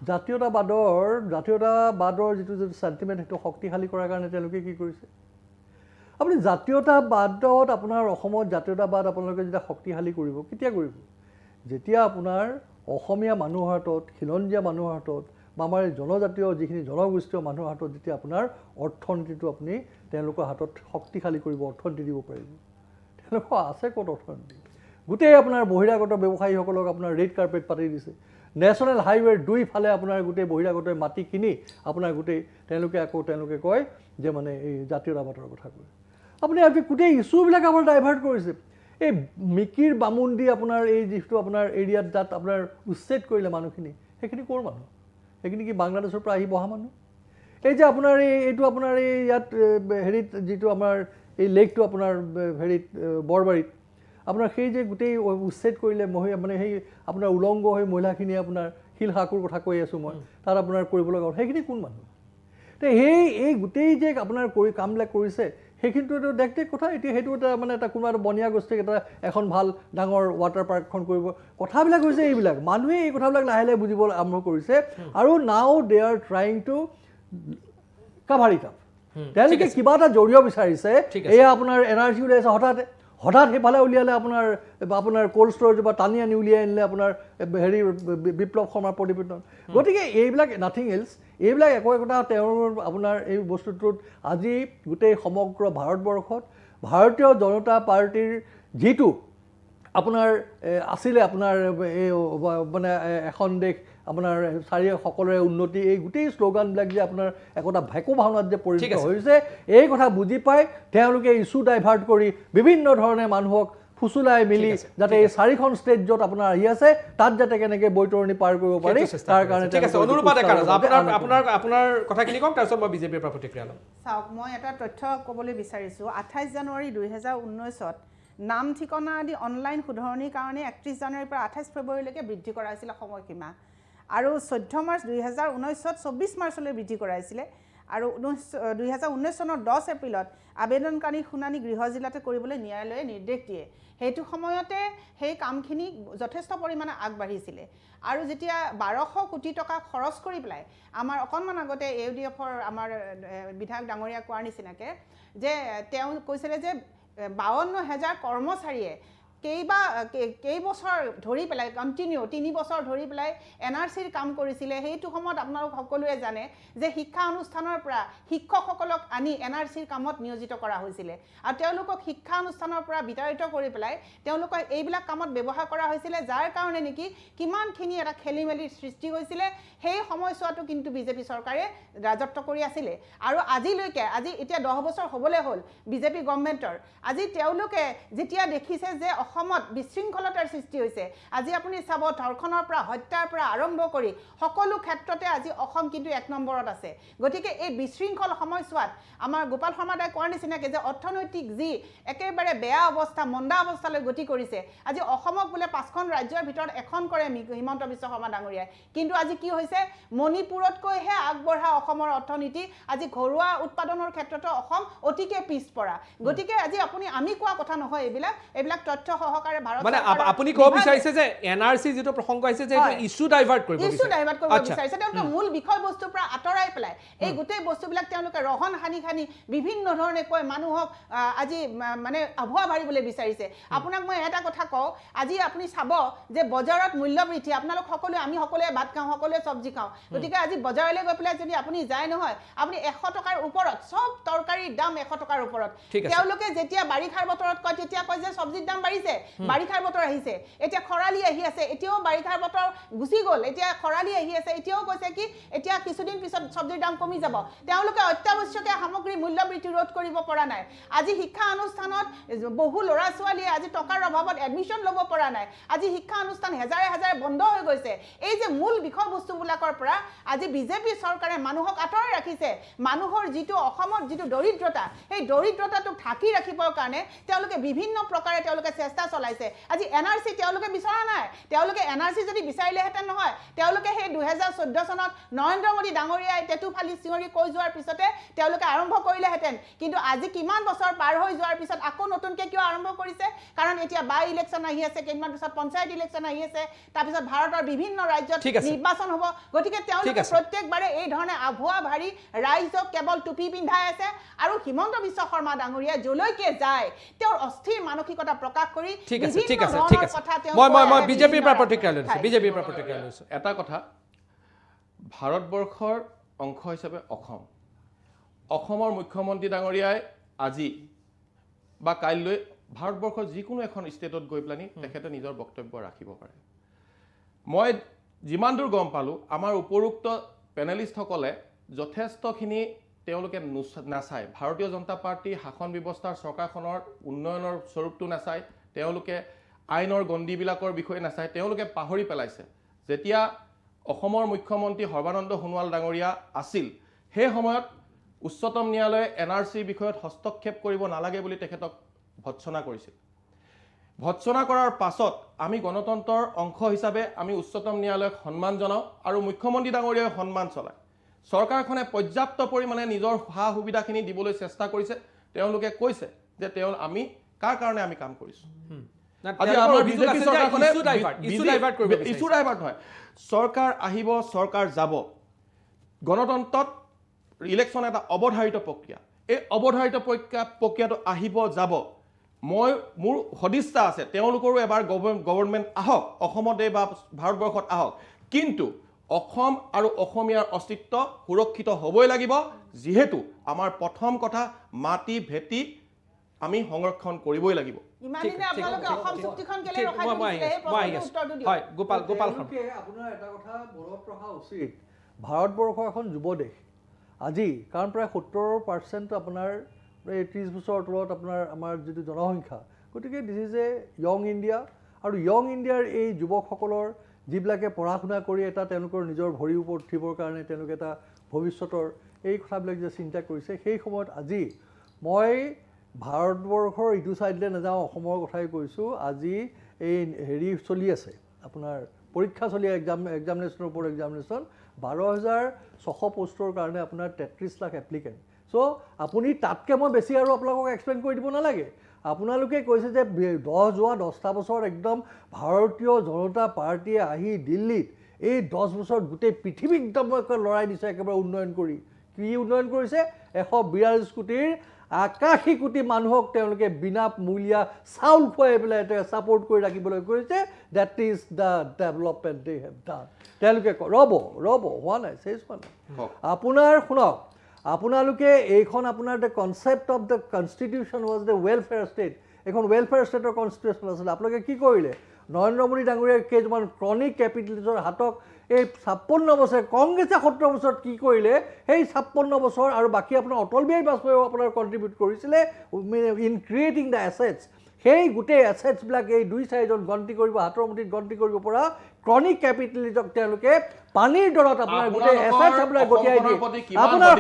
জাতীয়তাবাদৰ যিটো চেণ্টিমেণ্ট সেইটো শক্তিশালী কৰাৰ কাৰণে তেওঁলোকে কি কৰিছে? আপুনি জাতীয়তাবাদত আপোনাৰ অসমত জাতীয়তাবাদ আপোনালোকে যেতিয়া শক্তিশালী কৰিব, কেতিয়া কৰিব? যেতিয়া আপোনাৰ অসমীয়া মানুহৰ হাতত, খিলঞ্জীয়া মানুহৰ হাতত, বা আমাৰ জনজাতীয় যিখিনি জনগোষ্ঠীয় মানুহৰ হাতত যেতিয়া আপোনাৰ অৰ্থনীতিটো আপুনি তেওঁলোকৰ হাতত শক্তিশালী কৰিব, অৰ্থনীতি দিব পাৰিব। তেওঁলোকৰ আছে ক'ত অৰ্থনীতি? গোটেই আপোনাৰ বহিৰাগত ব্যৱসায়ীসকলক আপোনাৰ ৰেড কাৰ্পেট পাতি দিছে। নেশ্যনেল হাইৱেৰ দুইফালে আপোনাৰ গোটেই বহিৰাগত মাটি কিনি আপোনাৰ তেওঁলোকে কয় যে মানে এই জাতীয়তাবাদৰ কথা কয়। আপুনি গোটেই ইছ্যুবিলাক আমাৰ ডাইভাৰ্ট কৰিছে। এই মিকিৰ বামুণ্ডি আপোনাৰ এই যিটো আপোনাৰ এৰিয়াত যাত আপোনাৰ উচ্ছেদ কৰিলে মানুহখিনি, সেইখিনি ক'ৰ মানুহ? সেইখিনি কি বাংলাদেশৰ পৰা আহি বহা মানুহ? এই যে আপোনাৰ এইটো আপোনাৰ এই ইয়াত হেৰিত যিটো আমাৰ এই লেকটো আপোনাৰ হেৰিত বৰবাৰীত আপোনাৰ সেই যে গোটেই উচ্ছেদ কৰিলে মানে সেই আপোনাৰ উলংগ হৈ মহিলাখিনিয়ে আপোনাৰ শিল শাকুৰ কথা কৈ আছোঁ মই, তাত আপোনাৰ কৰিব লগা সেইখিনি কোন মানুহ? তো এই গোটেই যে আপোনাৰ কামবিলাক কৰিছে সেইখিনিতো দেখ কথা। এতিয়া সেইটো এটা মানে এটা কোনোবা এটা বনীয়া গোষ্ঠীক এখন ভাল ডাঙৰ ৱাটাৰ পাৰ্ক এখন কৰিব, কথাবিলাক হৈছে এইবিলাক। মানুহে এই কথাবিলাক লাহে লাহে বুজিব আৰম্ভ কৰিছে, আৰু now they are trying to cover it up. তেওঁলোকে কিবা এটা জৰিয় বিচাৰিছে। এয়া আপোনাৰ এনাৰ্জি উলিয়াইছে, হঠাৎ সেইফালে উলিয়ালে আপোনাৰ কোল্ড ষ্ট'ৰেজৰ পৰা টানি আনি উলিয়াই আনিলে আপোনাৰ হেৰি বিপ্লৱ শৰ্মাৰ প্ৰতিবেদন। গতিকে এইবিলাক নাথিং এলছ, এইবিলাক একো একোটা তেওঁৰ আপোনাৰ এই বস্তুটোত আজি গোটেই সমগ্ৰ ভাৰতবৰ্ষত ভাৰতীয় জনতা পাৰ্টীৰ যিটো আপোনাৰ আছিলে আপোনাৰ এই মানে এখন দেশ আপোনাৰ সকলোৰে উন্নতি এই গোটেই শ্লোগানবিলাক যে আপোনাৰ একোটা ভেকু ভাওনাত যে পৰিণত হৈছে এই কথা বুজি পাই তেওঁলোকে ইছ্যু ডাইভাৰ্ট কৰি বিভিন্ন ধৰণে মানুহক ফুচুলাই মিলি যাতে এই 4খন ষ্টেট য'ত আপোনাৰ আহি আছে তাত যাতে কেনেকৈ বৈতৰণি পাৰ কৰিব পাৰি তাৰ কাৰণে ঠিক আছে অনুৰূপা ডেকা আপোনাৰ কথাখিনি কওক তাৰপিছত মই বিজেপিৰ পৰা প্ৰতিক্ৰিয়া ল'ম চাওক মই এটা তথ্য ক'বলৈ বিচাৰিছোঁ 28 জানুৱাৰী 2019ত নাম ঠিকনা আদি অনলাইন শুধৰণিৰ কাৰণে 31 জানুৱাৰীৰ পৰা 28 ফেব্ৰুৱাৰীলৈকে বৃদ্ধি কৰা হৈছিলে সময়সীমা আৰু 14 মাৰ্চ 2019ত 24 মাৰ্চলৈ বৃদ্ধি কৰা হৈছিলে আৰু 2019 চনৰ 10 এপ্ৰিলত আবেদনকাৰী শুনানি গৃহ জিলাতে কৰিবলৈ ন্যায়ালয়ে নিৰ্দেশ দিয়ে সেইটো সময়তে সেই কামখিনি যথেষ্ট পৰিমাণে আগবাঢ়িছিলে আৰু যেতিয়া 1200 কোটি টকা খৰচ কৰি পেলাই আমাৰ অকণমান আগতে AUDFৰ আমাৰ বিধায়ক ডাঙৰীয়া কোৱাৰ নিচিনাকৈ যে তেওঁ কৈছিলে যে 52,000 কৰ্মচাৰীয়ে কেইবছৰ ধৰি পেলাই কণ্টিনিউ 3 বছৰ ধৰি পেলাই NRCৰ কাম কৰিছিলে সেইটো সময়ত আপোনালোক সকলোৱে জানে যে শিক্ষা অনুষ্ঠানৰ পৰা শিক্ষকসকলক আনি NRCৰ কামত নিয়োজিত কৰা হৈছিলে আৰু তেওঁলোকক শিক্ষা অনুষ্ঠানৰ পৰা বিতাড়িত কৰি পেলাই তেওঁলোকক এইবিলাক কামত ব্যৱহাৰ কৰা হৈছিলে যাৰ কাৰণে নেকি কিমানখিনি এটা খেলিমেলিৰ সৃষ্টি হৈছিলে সেই সময়ছোৱাটো কিন্তু বিজেপি চৰকাৰে ৰাজত্ব কৰি আছিলে আৰু আজিলৈকে আজি এতিয়া 10 বছৰ হ'বলৈ হ'ল বিজেপি গভৰ্ণমেণ্টৰ আজি তেওঁলোকে যেতিয়া দেখিছে যে অসমত বিশৃংখলতাৰ সৃষ্টি হৈছে আজি আপুনি চাব ধৰ্ষণৰ পৰা হত্যাৰ পৰা আৰম্ভ কৰি সকলো ক্ষেত্ৰতে আজি অসম কিন্তু 1 নম্বৰত আছে গতিকে এই বিশৃংখল সময়ছোৱাত আমাৰ গোপাল শৰ্মাদাই কোৱাৰ নিচিনাকৈ যে অৰ্থনৈতিক যি একেবাৰে বেয়া অৱস্থা মন্দা অৱস্থালৈ গতি কৰিছে আজি অসমক বোলে 5খন ৰাজ্যৰ ভিতৰত এখন কৰে হিমন্ত বিশ্ব শৰ্মা ডাঙৰীয়াই কিন্তু আজি কি হৈছে মণিপুৰতকৈহে আগবঢ়া অসমৰ অৰ্থনীতি আজি ঘৰুৱা উৎপাদনৰ ক্ষেত্ৰতো অসম অতিকে পিছপৰা গতিকে আজি আমি কোৱা কথা নহয় এইবিলাক তথ্য সহকাৰে ভাৰত মানে আপুনি ক'ব বিচাৰিছে যে NRC যেটো প্ৰসংগ আহিছে যে এইটো ইস্যু ডাইভাৰ্ট কৰিব বিচাৰিছে তেওঁলোকে মূল বিষয়বস্তুৰ পৰা আঁতৰাই পেলাই এই গোটেই বস্তুবিলাক তেওঁলোকে ৰহন হানি বিভিন্ন ধৰণে কৈ মানুহক আজি মানে আভুৱা ভাৰিবলৈ বিচাৰিছে আপোনাক মই এটা কথা কওঁ আজি আপুনি চাব যে বজাৰত মূল্য বৃদ্ধি আপোনালোক সকলোৱে আমি সকলোৱে ভাত খাওঁ সকলোৱে চব্জি খাওঁ গতিকে আজি বজাৰলৈ গৈ পেলাই যদি আপুনি যায় নহয় আপুনি 100 টকাৰ ওপৰত সব তৰকাৰীৰ দাম 100 টকাৰ ওপৰত তেওঁলোকে যেতিয়া বাৰিষাৰ বতৰত কয় তেতিয়া কয় যে চব্জিৰ দাম বাঢ়িছে বাৰিষাৰ বতৰ আহিছে এতিয়া খৰালি আহি আছে এতিয়াও বাৰিষাৰ বতৰ গুচি গ'ল এতিয়া খৰালি আহি আছে এতিয়াও কৈছে কি এতিয়া কিছুদিন পিছত চব্জিৰ দাম কমি যাব তেওঁলোকে অত্যাৱশ্যকীয় সামগ্ৰীৰ মূল্য বৃদ্ধি ৰোধ কৰিব পৰা নাই আজি শিক্ষা অনুষ্ঠানত বহু ল'ৰা ছোৱালীয়ে আজি টকাৰ অভাৱত এডমিশ্যন ল'ব পৰা নাই আজি শিক্ষা অনুষ্ঠান হাজাৰে বন্ধ হৈ গৈছে এই যে মূল বিষয়বস্তুবিলাকৰ পৰা আজি বিজেপি চৰকাৰে মানুহক আঁতৰাই ৰাখিছে মানুহৰ যিটো অসমৰ যিটো দৰিদ্ৰতা সেই দৰিদ্ৰতাটোক ঢাকি ৰাখিবৰ কাৰণে তেওঁলোকে বিভিন্ন প্ৰকাৰে তেওঁলোকে চেষ্টা চলাইছে আজি NRC তেওঁলোকে বিচৰা নাই তেওঁলোকে NRC যদি বিচাৰিলেহেঁতেন নহয় তেওঁলোকে সেই 2014 চনত নৰেন্দ্ৰ মোদী ডাঙৰীয়াই তেতুফালি চিঙৰি কৈ যোৱাৰ পিছতে তেওঁলোকে আৰম্ভ কৰিলেহেঁতেন কিন্তু আজি কিমান বছৰ পাৰ হৈ যোৱাৰ পিছত আকৌ নতুনকৈ কিয় আৰম্ভ কৰিছে কাৰণ এতিয়া বাই ইলেকশ্যন আহি আছে কেইদিনমান পিছত পঞ্চায়ত ইলেকশ্যন আহি আছে তাৰপিছত ভাৰতৰ বিভিন্ন ৰাজ্যত নিৰ্বাচন হ'ব গতিকে তেওঁলোকে প্ৰত্যেকবাৰে এই ধৰণে আভুৱা ভাৰি ৰাইজক কেৱল টুপি পিন্ধাই আছে আৰু হিমন্ত বিশ্ব শৰ্মা ডাঙৰীয়া যলৈকে যায় তেওঁৰ অস্থিৰ মানসিকতা প্ৰকাশ কৰি ঠিক আছে মই বিজেপিৰ পৰা প্ৰতিক্ৰিয়া লৈছো এটা কথা ভাৰতবৰ্ষৰ অংশ হিচাপে অসমৰ মুখ্যমন্ত্ৰী ডাঙৰীয়াই আজি বা কাইলৈ ভাৰতবৰ্ষৰ যিকোনো এখন ষ্টেটত গৈ পেলানি তেখেতে নিজৰ বক্তব্য ৰাখিব পাৰে মই যিমান দূৰ গম পালোঁ আমাৰ উপৰোক্ত পেনেলিষ্টসকলে যথেষ্টখিনি তেওঁলোকে নাচায় ভাৰতীয় জনতা পাৰ্টি শাসন ব্যৱস্থাৰ চৰকাৰখনৰ উন্নয়নৰ স্বৰূপটো নাচায় তেওঁলোকে আইনৰ গণ্ডিবিলাকৰ বিষয়ে নাচায় তেওঁলোকে পাহৰি পেলাইছে যেতিয়া অসমৰ মুখ্যমন্ত্ৰী সৰ্বানন্দ সোণোৱাল ডাঙৰীয়া আছিল সেই সময়ত উচ্চতম ন্যায়ালয়ে NRCৰ বিষয়ত হস্তক্ষেপ কৰিব নালাগে বুলি তেখেতক ভৎসনা কৰিছিল ভৎসনা কৰাৰ পাছত আমি গণতন্ত্ৰৰ অংশ হিচাপে আমি উচ্চতম ন্যায়ালয়ক সন্মান জনাওঁ আৰু মুখ্যমন্ত্ৰী ডাঙৰীয়াই সন্মান চলায় চৰকাৰখনে পৰ্যাপ্ত পৰিমাণে নিজৰ সা সুবিধাখিনি দিবলৈ চেষ্টা কৰিছে তেওঁলোকে কৈছে যে আমি কাৰ কাৰণে আমি কাম কৰিছোঁ আজি আমাৰ বিজেপি চৰকাৰখনে ইছ্যু ডাইভাৰ্ট নহয় চৰকাৰ আহিব চৰকাৰ যাব গণতন্ত্ৰত ইলেকশ্যন এটা অৱধাৰিত প্ৰক্ৰিয়া এই অৱধাৰিত প্ৰক্ৰিয়াটো আহিব যাব মোৰ সদিচ্ছা আছে তেওঁলোকৰো এবাৰ গভৰ্ণমেণ্ট আহক অসমতে বা ভাৰতবৰ্ষত আহক কিন্তু অসম আৰু অসমীয়াৰ অস্তিত্ব সুৰক্ষিত হ'বই লাগিব যিহেতু আমাৰ প্ৰথম কথা মাটি ভেটি আমি সংৰক্ষণ কৰিবই লাগিব। ইমান ঠিক, দিনে ঠিক, আপোনালোকে ঠিক, অসম ঠিক, চুক্তিখন কেলে ঠিক, ৰখাই মই দিছিলে আহি সেই আছোঁ, মই আহি প্ৰশ্নটোৰ আছোঁ। উত্তৰটো দিয়ক। হয়, গোপাল শৰ্মা। তেওঁলোকে আপোনাৰ এটা কথা মনত ৰখা উচিত, ভাৰতবৰ্ষ এখন যুৱ দেশ আজি, কাৰণ প্ৰায় 70% আপোনাৰ এই 30 বছৰৰ তলত আপোনাৰ আমাৰ যিটো জনসংখ্যা, গতিকে this is a young India. আৰু য়ং ইণ্ডিয়াৰ এই যুৱকসকলৰ যিবিলাকে পঢ়া শুনা কৰি এটা তেওঁলোকৰ নিজৰ ভৰিৰ ওপৰত উঠিবৰ কাৰণে তেওঁলোকে এটা ভৱিষ্যতৰ এই কথাবিলাক যে চিন্তা কৰিছে, সেই সময়ত আজি মই ভাৰতবৰ্ষৰ ইটো ছাইডলৈ নাযাওঁ, অসমৰ কথাই কৈছোঁ। আজি এই হেৰি চলি আছে আপোনাৰ পৰীক্ষা চলি এক্সামিনেশ্যনৰ ওপৰত এক্সামিনেশ্যন, 12,600 পোষ্টৰ কাৰণে আপোনাৰ 33 লাখ এপ্লিকেণ্ট। চ' আপুনি তাতকৈ মই বেছি আৰু আপোনালোকক এক্সপ্লেইন কৰি দিব নালাগে। আপোনালোকে কৈছে যে 10টা বছৰত একদম ভাৰতীয় জনতা পাৰ্টীয়ে আহি দিল্লীত এই 10 বছৰত গোটেই পৃথিৱীক একদম লৰাই দিছে একেবাৰে উন্নয়ন কৰি। কি উন্নয়ন কৰিছে? 142 কোটিৰ 81 কোটি মানুহক তেওঁলোকে বিনামূলীয়া চাউল খুৱাই পেলাই ছাপৰ্ট কৰি ৰাখিবলৈ কৈছে। That is the development they have done. তেওঁলোকে ৰ'ব হোৱা নাই, চেছ হোৱা নাই। আপোনাৰ শুনক, আপোনালোকে এইখন আপোনাৰ the concept of the constitution was the welfare state, এইখন ৱেলফেয়াৰ ষ্টেটৰ কনষ্টিটিউশ্যন আছিলে। আপোনালোকে কি কৰিলে? নৰেন্দ্ৰ মোদী ডাঙৰীয়াৰ কেইজনমান ক্ৰনিক কেপিটেলিষ্টৰ হাতক এই 56 বছৰ, কংগ্ৰেছে 70 বছৰত কি কৰিলে, সেই 56 বছৰ আৰু বাকী আপোনাৰ অটল বিহাৰী বাজপেয়ীয়েও আপোনাৰ কণ্ট্ৰিবিউট কৰিছিলে ইন ক্ৰিয়েটিং দ্য এছেটছ। সেই গোটেই এছেটছবিলাক এই 2-4জন গন্তি কৰিব, হাতৰ মুঠিত গন্তি কৰিব পৰা ক্ৰনিক কেপিটেলিষ্টক তেওঁলোকে পানীৰ দৰত আপোনাৰ গোটেই এছেটছ আপোনাৰ গতিয়াই দিয়ে। আপোনাৰ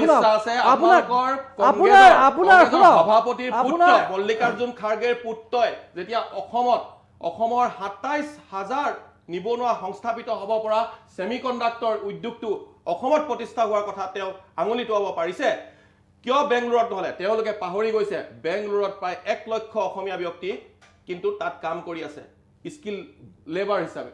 মল্লিকাৰ্জুন খাৰ্গেৰ পুত্ৰই যেতিয়া অসমৰ 27,000 নিবনুৱা সংস্থাপিত হ'ব পৰা ছেমিকণ্ডাক্টৰ উদ্যোগটো অসমত প্ৰতিষ্ঠা হোৱাৰ কথা তেওঁ আঙুলি টুৱাব পাৰিছে। কিয় বেংগলোৰত নহ'লে? তেওঁলোকে পাহৰি গৈছে বেংগলোৰত প্ৰায় 1 লক্ষ অসমীয়া ব্যক্তি কিন্তু তাত কাম কৰি আছে স্কিল লেবাৰ হিচাপে।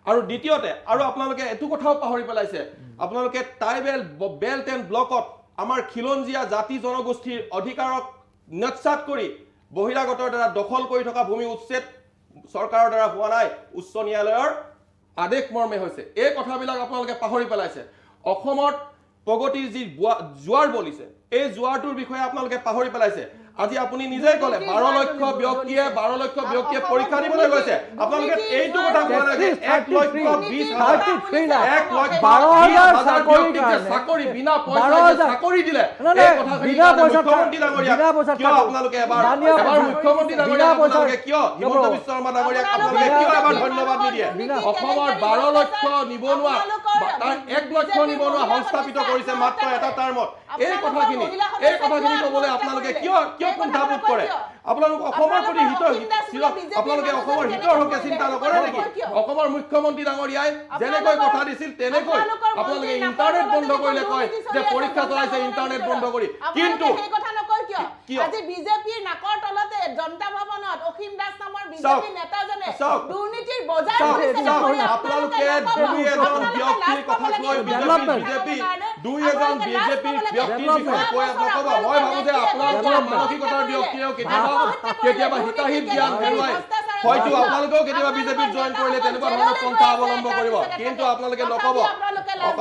আৰু দ্বিতীয়তে আৰু আপোনালোকে এইটো কথাও পাহৰি পেলাইছে, আপোনালোকে ট্ৰাইবেল বেল্ট এণ্ড ব্লকত আমাৰ খিলঞ্জীয়া জাতি জনগোষ্ঠীৰ অধিকাৰক নৎসাত কৰি বহিৰাগতৰ দ্বাৰা দখল কৰি থকা ভূমি উচ্ছেদ চৰকাৰৰ দ্বাৰা হোৱা নাই, উচ্চ ন্যায়ালয়ৰ আদেশ মৰ্মে হৈছে। এই কথাবিলাক আপোনালোকে পাহৰি পেলাইছে। অসমত প্ৰগতিৰ যি জোৱাৰ বলিছে, এই জোৱাৰটোৰ বিষয়ে আপোনালোকে পাহৰি পেলাইছে। আজি আপুনি নিজেই ক'লে 12 লক্ষ ব্যক্তিয়ে পৰীক্ষা দিবলৈ গৈছে। আপোনালোকে এইটো কথা কোৱা নাই যে 1,20,000 ব্যক্তিক যে চাকৰি বিনা পইচাত চাকৰি দিলে, এই কথাখিনি মুখ্যমন্ত্ৰী ডাঙৰীয়া কিয় আপোনালোকে এবাৰ মুখ্যমন্ত্ৰী ডাঙৰীয়া আপোনালোকে কিয় হিমন্ত বিশ্ব শৰ্মা ডাঙৰীয়াক আপোনালোকে কিয় এবাৰ ধন্যবাদ নিদিয়ে? অসমৰ 12 লক্ষ নিবনুৱা, তাৰ 1 লক্ষ নিবনুৱা সংস্থাপিত কৰিছে মাত্ৰ এটা টাৰ্মত। এই কথাখিনি ক'বলৈ আপোনালোকে কিয় কুণ্ঠাবোধ কৰে? আপোনালোক অসমৰ প্ৰতি আপোনালোকে অসমৰ হিতৰ হকে চিন্তা নকৰে নেকি? অসমৰ মুখ্যমন্ত্ৰী ডাঙৰীয়াই যেনেকৈ কথা দিছিল তেনেকৈ আপোনালোকে ইণ্টাৰনেট বন্ধ কৰিলে কয় যে পৰীক্ষা চলাইছে ইণ্টাৰনেট বন্ধ কৰি, কিন্তু আজি বিজেপিৰ নাকৰ তলতে জনতা ভৱনত অসীম দাস নামৰ বিজেপি নেতাজনে দুৰ্নীতিৰ বজাৰ কৰিছে। আপোনালোকে দুই এজন ব্যক্তিৰ কথা কৈ দুই-এজন বিজেপিৰ ব্যক্তিৰ বিষয়ে কৈ নক'ব। মই ভাবো যে আপোনালোকৰ মানসিকতাৰ ব্যক্তিয়েও কেতিয়াবা হিতাহিত জ্ঞান হেৰুৱাই হয়তো আপোনালোকেও কেতিয়াবা বিজেপিত জইন কৰিলে তেনেকুৱা ধৰণৰ পন্থা অৱলম্বন কৰিব, কিন্তু আপোনালোকে নক'ব।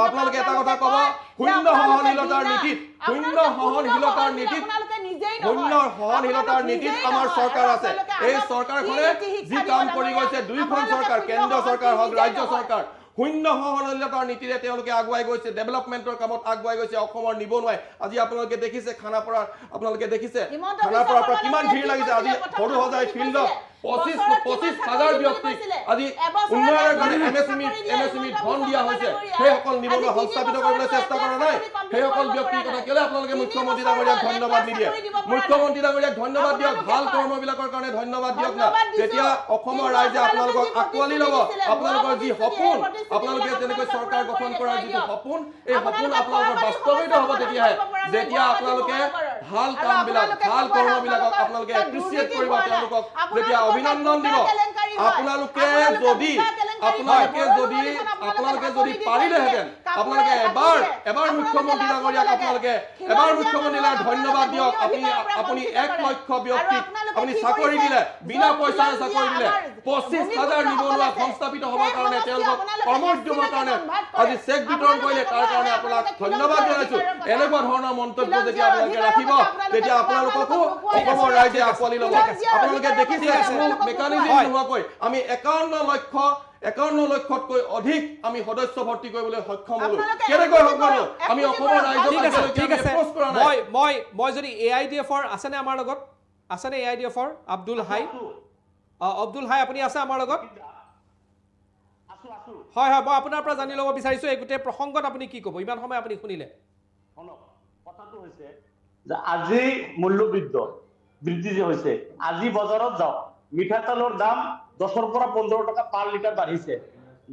আপোনালোকে এটা কথা ক'ব, শূন্য সহনশীলতাৰ নীতিত আমাৰ চৰকাৰ আছে। এই চৰকাৰখনে যি কাম কৰি গৈছে, দুইখন চৰকাৰ, কেন্দ্ৰীয় চৰকাৰ হওক ৰাজ্য চৰকাৰ, শূন্য সহনশীলতাৰ নীতিৰে তেওঁলোকে আগুৱাই গৈছে, ডেভেলপমেণ্টৰ কামত আগুৱাই গৈছে। অসমৰ নিবনুৱাই আজি আপোনালোকে দেখিছে খানাপাৰাৰ পৰা কিমান ভিৰ লাগিছে। আজি সৰুসজাই ফিল্ডত 25,000 ব্যক্তিক আজি উন্নয়নৰ কাৰণে MSME ধন দিয়া হৈছে। সেইসকল নিবনুৱা সংস্থাপিত কৰিবলৈ চেষ্টা কৰা নাই। সেইসকল ব্যক্তিৰ কথা কেলে আপোনালোকে মুখ্যমন্ত্ৰী ডাঙৰীয়াক ধন্যবাদ নিদিয়ে? মুখ্যমন্ত্ৰী ডাঙৰীয়াক ধন্যবাদ দিয়ক, ভাল কৰ্মবিলাকৰ কাৰণে ধন্যবাদ দিয়ক না। তেতিয়া অসমৰ ৰাইজে আপোনালোকক আঁকোৱালি ল'ব। আপোনালোকৰ যি সপোন, আপোনালোকে যেনেকৈ চৰকাৰ গঠন কৰাৰ যিটো সপোন, এই সপোন আপোনালোকৰ বাস্তৱায়িত হ'ব তেতিয়াহে, যেতিয়া আপোনালোকে ভাল কামবিলাক, ভাল কৰ্মবিলাকক আপোনালোকে এপ্ৰিচিয়েট কৰিব, তেওঁলোকক যেতিয়া অভিনন্দন দিব। আপোনালোকে যদি পাৰিলেহেঁতেন আপোনালোকে এবাৰ মুখ্যমন্ত্ৰী ডাঙৰীয়াক আপোনালোকে ধন্যবাদ দিয়ক। আপুনি 1 লক্ষ ব্যক্তিক আপুনি চাকৰি দিলে বিনা পইচাৰে চাকৰি দিলে 25,000 নিবনুৱা সংস্থাপিত হ'বৰ কাৰণে তেওঁলোকক কৰ্মোদ্যমৰ কাৰণে আজি চেক বিতৰণ কৰিলে তাৰ কাৰণে আপোনাক ধন্যবাদ জনাইছো এনেকুৱা ধৰণৰ মন্তব্য যেতিয়া আপোনালোকে ৰাখিব তেতিয়া আপোনালোককো অসমৰ ৰাইজে আঁকোৱালি ল'ব আপোনালোকে দেখিছে মেকানিজিম নোহোৱাকৈ আমি 51 লক্ষতকৈ অধিক আমি সদস্য ভৰ্তি কৰিবলৈ সক্ষম হ'লো কেনেকৈ সক্ষম হ'লো আমি অসমৰ ৰাইজক ঠিক আছে মই যদি AIDF-ৰ আছেনে আমাৰ লগত আছেনে AIDF-ৰ আব্দুল হাই আপুনি আছে আমাৰ লগত হয় মই আপোনাৰ পৰা জানি ল'ব বিচাৰিছো এই গোটেই প্ৰসংগত আপুনি কি ক'ব ইমান সময় আপুনি শুনিলে কথাটো হৈছে যে আজি বৃদ্ধি যে হৈছে আজি বজাৰত যাওক মিঠাতেলৰ দাম 10ৰ পৰা 15 টকা পাৰ লিটাৰ বাঢ়িছে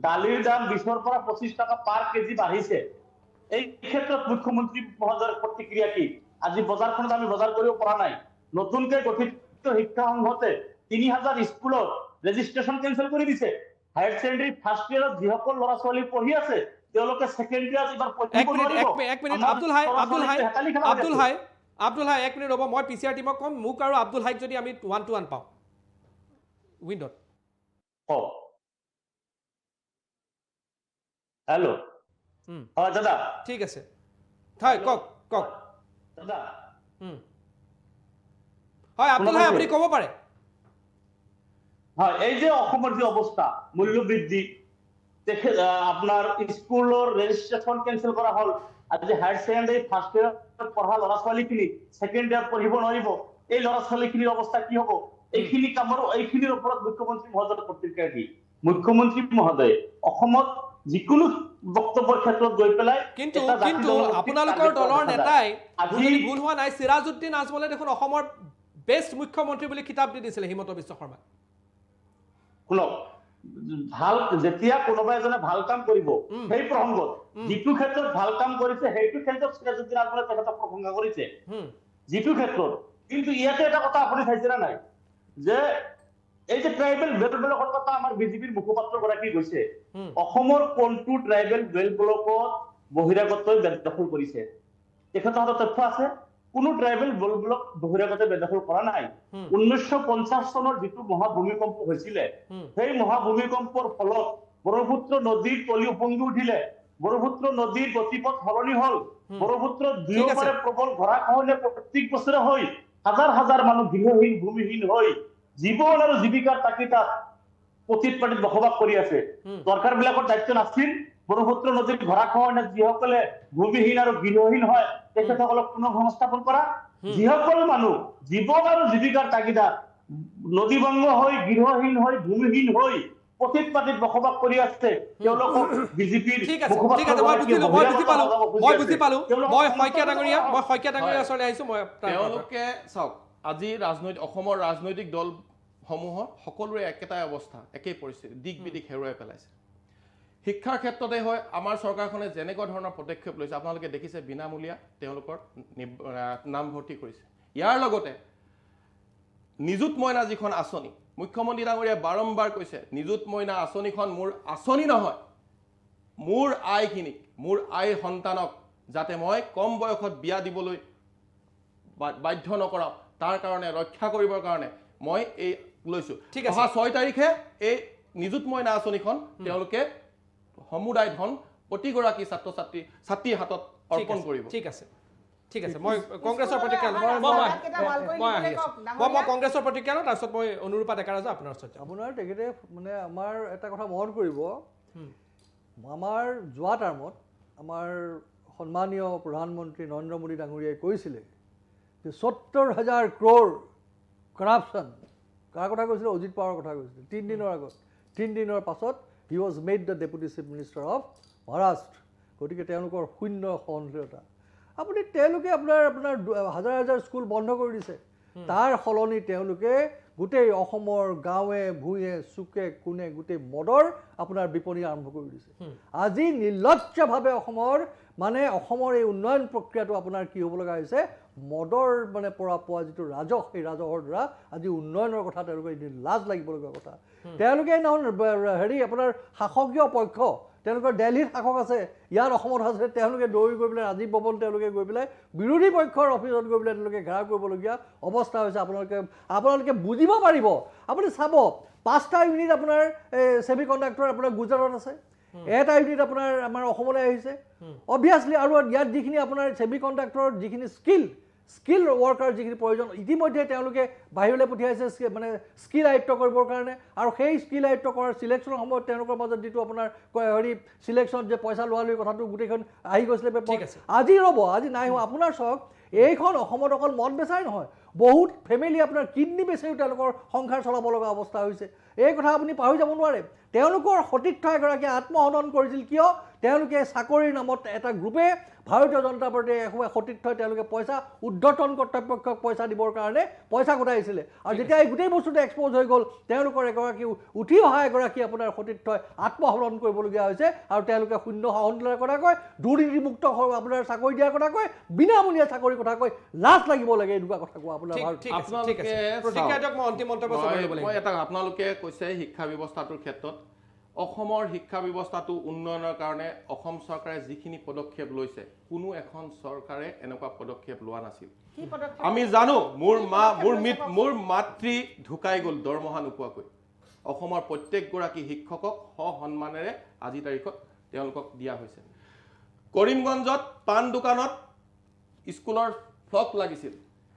দালিৰ দাম 20ৰ পৰা 25 টকা পাৰ কেজি বাঢ়িছে এই ক্ষেত্ৰত মুখ্যমন্ত্ৰী মহোদয়ৰ প্ৰতিক্ৰিয়া কি আজি বজাৰখনত আমি বজাৰ কৰিব পৰা নাই নতুনকৈ গঠিত শিক্ষা সংঘতে 3000 স্কুলত ৰেজিষ্ট্ৰেচন কেনসেল কৰি দিছে হায়াৰ সেকেন্ডাৰী ফাৰ্ষ্ট ইয়াৰত যিসকল ল'ৰা ছোৱালী পঢ়ি আছে তেওঁলোকে সেকেন্ড ইয়াৰত এবাৰ পঢ়িব নোৱাৰিব এক মিনিট আব্দুল হাই এক মিনিট ৰ'ব মই PCR টিমক কম মোক আৰু আব্দুল হাইক যদি আমি 1-to-1 পাওঁ উইণ্ডত হেল্ল' হয় দাদা ঠিক আছে হয় কওক দাদা হয় আব্দুল হাই আপুনি ক'ব পাৰে হয় এই যে অসমৰ যে অৱস্থা মূল্য বৃদ্ধি আপনাৰ স্কুলৰ ৰেজিষ্ট্ৰেচন কেনসেল কৰা হল আজি হায়াৰ সেকেন্ডাৰী ফাৰ্ষ্ট ইয়াৰত পঢ়া ল'ৰা ছোৱালীখিনি সেকেন্ড ইয়াৰত পঢ়িব নোৱাৰিব এই ল'ৰা ছোৱালীখিনিৰ অৱস্থা কি হ'ব এইখিনিৰ ওপৰত মুখ্যমন্ত্ৰী মহোদয়ৰ প্ৰতিক্ৰিয়া কি মুখ্যমন্ত্ৰী মহোদয় অসমত যিকোনো বক্তব্যৰ ক্ষেত্ৰত গৈ পেলাই কিন্তু আপোনালোকৰ দলৰ নেতাই আজি ভুল হোৱা নাই সিৰাজউদ্দিন আজমলে দেখোন অসমৰ বেষ্ট মুখ্যমন্ত্ৰী বুলি কিতাপ দি দিছিলে হিমন্ত বিশ্ব শৰ্মা শুনক ভাল যেতিয়া কোনোবা এজনে ভাল কাম কৰিব সেই প্ৰসংগত যিটো ক্ষেত্ৰত ভাল কাম কৰিছে সেইটো ক্ষেত্ৰত সিৰাজউদ্দিন আজমলে তেখেতক প্ৰশংসা কৰিছে যিটো ক্ষেত্ৰত কিন্তু ইয়াতে এটা কথা আপুনি চাইছে না নাই যে এই যে ট্ৰাইবেল বেল্ট ব্লকৰ কথা আমাৰ বিজেপিৰ মুখপাত্ৰ গৰাকী কৈছে অসমৰ কোনটো ট্ৰাইবেল বেল্ট ব্লকত বহিৰাগতই বেদখল কৰিছে তেখেতৰ হাতত তথ্য আছে কোনো ট্ৰাইবেল বেল্ট ব্লক বহিৰাগতে বেদখল কৰা নাই 1950 চনৰ যিটো মহাভূমিকম্প হৈছিল সেই মহাভূমিকম্পৰ ফলত ব্ৰহ্মপুত্ৰ নদীৰ তলি উপঙি উঠিলে ব্ৰহ্মপুত্ৰ নদীৰ গতিপথ সলনি হল ব্ৰহ্মপুত্ৰ দুয়োপাৰে প্ৰবল গৰাখহনীয়া প্ৰত্যেক বছৰে হয় হাজাৰ হাজাৰ মানুহ গৃহহীন ভূমিহীন হৈ জীৱন আৰু জীৱিকাৰ তাকিটাত পতিত পাতিত বসবাস কৰি আছে চৰকাৰবিলাকৰ দায়িত্ব নাছিল ব্ৰহ্মপুত্ৰ নদীৰ গৰাখহনীয়াত যিসকলে ভূমিহীন আৰু গৃহহীন হয় তেখেতসকলক পুনৰ সংস্থাপন কৰা যিসকল মানুহ জীৱন আৰু জীৱিকাৰ তাগিদাত নদীভংগ হৈ গৃহহীন হৈ ভূমিহীন হৈ পতিত পাতিত বসবাস কৰি আছে তেওঁলোকক বিজেপিৰ মই বুজি পালো মই শইকীয়া ডাঙৰীয়া ওচৰলৈ আহিছো মই তেওঁলোকে চাওক আজি অসমৰ ৰাজনৈতিক দলসমূহৰ সকলোৰে একেটাই অৱস্থা একেই পৰিস্থিতি দিক বিদিক হেৰুৱাই পেলাইছে শিক্ষাৰ ক্ষেত্ৰতে হয় আমাৰ চৰকাৰখনে যেনেকুৱা ধৰণৰ পদক্ষেপ লৈছে আপোনালোকে দেখিছে বিনামূলীয়া তেওঁলোকৰ নাম ভৰ্তি কৰিছে ইয়াৰ লগতে নিযুত মইনা যিখন আঁচনি মুখ্যমন্ত্ৰী ডাঙৰীয়াই বাৰম্বাৰ কৈছে নিযুত মইনা আঁচনিখন মোৰ আঁচনি নহয় মোৰ আইখিনিক মোৰ আইৰ সন্তানক যাতে মই কম বয়সত বিয়া দিবলৈ বাধ্য নকৰাও তাৰ কাৰণে ৰক্ষা কৰিবৰ কাৰণে মই এই লৈছো অহা 6 তাৰিখে এই নিযুত মইনা আঁচনিখন তেওঁলোকে সমুদায় ধন প্ৰতিগৰাকী ছাত্ৰীৰ হাতত অৰ্পণ কৰিব ঠিক আছে মই কংগ্ৰেছৰ প্ৰতিক্ৰিয়া কংগ্ৰেছৰ প্ৰতিক্ৰিয়া তাৰপিছত মই অনুৰূপা ডেকা ৰাজা আপোনাৰ ওচৰত আপোনাৰ তেখেতে মানে আমাৰ এটা কথা মন কৰিব আমাৰ যোৱা টাৰ্মত আমাৰ সন্মানীয় প্ৰধানমন্ত্ৰী নৰেন্দ্ৰ মোদী ডাঙৰীয়াই কৈছিলে যে 70,000 crore কৰাপশ্যন কাৰ কথা কৈছিলে অজিত পাৱাৰৰ কথা কৈছিলে 3 দিনৰ আগত 3 দিনৰ পাছত he was made the deputy chief minister of Maharashtra গতিকে তেওঁলোকৰ শূন্য সহনশীলতা আপুনি তেওঁলোকে আপোনাৰ হাজাৰ হাজাৰ স্কুল বন্ধ কৰি দিছে তাৰ সলনি তেওঁলোকে গোটেই অসমৰ গাঁৱে ভূঞে চুকে কোণে গোটেই মদৰ আপোনাৰ বিপণী আৰম্ভ কৰি দিছে আজি নিৰ্লজ্জভাৱে অসমৰ এই উন্নয়ন প্ৰক্ৰিয়াটো আপোনাৰ কি হ'ব লগা হৈছে মদৰ মানে পৰা পোৱা যিটো ৰাজহ সেই ৰাজহৰ দ্বাৰা আজি উন্নয়নৰ কথা তেওঁলোকে লাজ লাগিব লগা কথা তেওঁলোকে হেৰি আপোনাৰ শাসকীয় পক্ষ তেওঁলোকৰ দিল্লীত শাসক আছে, ইয়াত অসমত আছে, তেওঁলোকে দৌৰি গৈ পেলাই ৰাজীৱ ভৱন তেওঁলোকে গৈ পেলাই বিৰোধী পক্ষৰ অফিচত গৈ পেলাই তেওঁলোকে ঘেৰাও কৰিবলগীয়া অৱস্থা হৈছে। আপোনালোকে বুজিব পাৰিব। আপুনি চাব 5টা ইউনিট আপোনাৰ ছেমি কণ্ডাক্টৰ আপোনাৰ গুজৰাটত আছে, এটা ইউনিট আপোনাৰ আমাৰ অসমলৈ আহিছে অবভিয়াছলি। আৰু ইয়াত যিখিনি আপোনাৰ ছেমি কণ্ডাক্টৰৰ যিখিনি স্কিল ৱৰ্কাৰ যিখিনি প্ৰয়োজন ইতিমধ্যে তেওঁলোকে বাহিৰলৈ পঠিয়াইছে মানে স্কিল আয়ত্ব কৰিবৰ কাৰণে। আৰু সেই স্কিল আয়ত্ব কৰাৰ চিলেকশ্যনৰ সময়ত তেওঁলোকৰ মাজত যিটো আপোনাৰ চিলেকশ্যনত যে পইচা লোৱা লৈ কথাটো গোটেইখন আহি গৈছিলে আজি ৰ'ব, আজি নাই হোৱা। আপোনাৰ চাওক এইখন অসমত অকল মদ বেচাই নহয়, বহুত ফেমিলি আপোনাৰ কিডনি বেচিও তেওঁলোকৰ সংসাৰ চলাব লগা অৱস্থা হৈছে। এই কথা আপুনি পাহৰি যাব নোৱাৰে। তেওঁলোকৰ সতীৰ্থ এগৰাকীয়ে আত্মহনন কৰিছিল কিয়? তেওঁলোকে চাকৰিৰ নামত এটা গ্ৰুপে ভাৰতীয় জনতা পাৰ্টীৰ এসময় সতীৰ্থই তেওঁলোকে পইচা উদ্ধৰ্তন কৰ্তৃপক্ষক পইচা দিবৰ কাৰণে পইচা গোটাইছিলে। আৰু যেতিয়া এই গোটেই বস্তুটো এক্সপ'জ হৈ গ'ল, তেওঁলোকৰ এগৰাকী উঠি অহা এগৰাকী আপোনাৰ সতীৰ্থই আত্মহনন কৰিবলগীয়া হৈছে। আৰু তেওঁলোকে শূন্য সহনশীলতাৰ কথা কয়, দুৰ্নীতিমুক্ত আপোনাৰ চাকৰি দিয়াৰ কথা কয়, বিনামূলীয়া চাকৰিৰ কথা কয়। লাজ লাগিব লাগে এনেকুৱা কথা কোৱা আপোনাৰ। আপোনালোকে কৈছে শিক্ষা ব্যৱস্থাটোৰ ক্ষেত্ৰত অসমৰ শিক্ষা ব্যৱস্থাটো উন্নয়নৰ কাৰণে অসম চৰকাৰে যিখিনি পদক্ষেপ লৈছে, কোনো এখন চৰকাৰে এনেকুৱা পদক্ষেপ লোৱা নাছিল। আমি জানো মোৰ মাতৃ ঢুকাই গ'ল দৰমহা নোপোৱাকৈ। অসমৰ প্ৰত্যেকগৰাকী শিক্ষকক সসন্মানেৰে আজি তাৰিখত তেওঁলোকক দিয়া হৈছে। কৰিমগঞ্জত পাণ দোকানত স্কুলৰ ফ্লক লাগিছিল,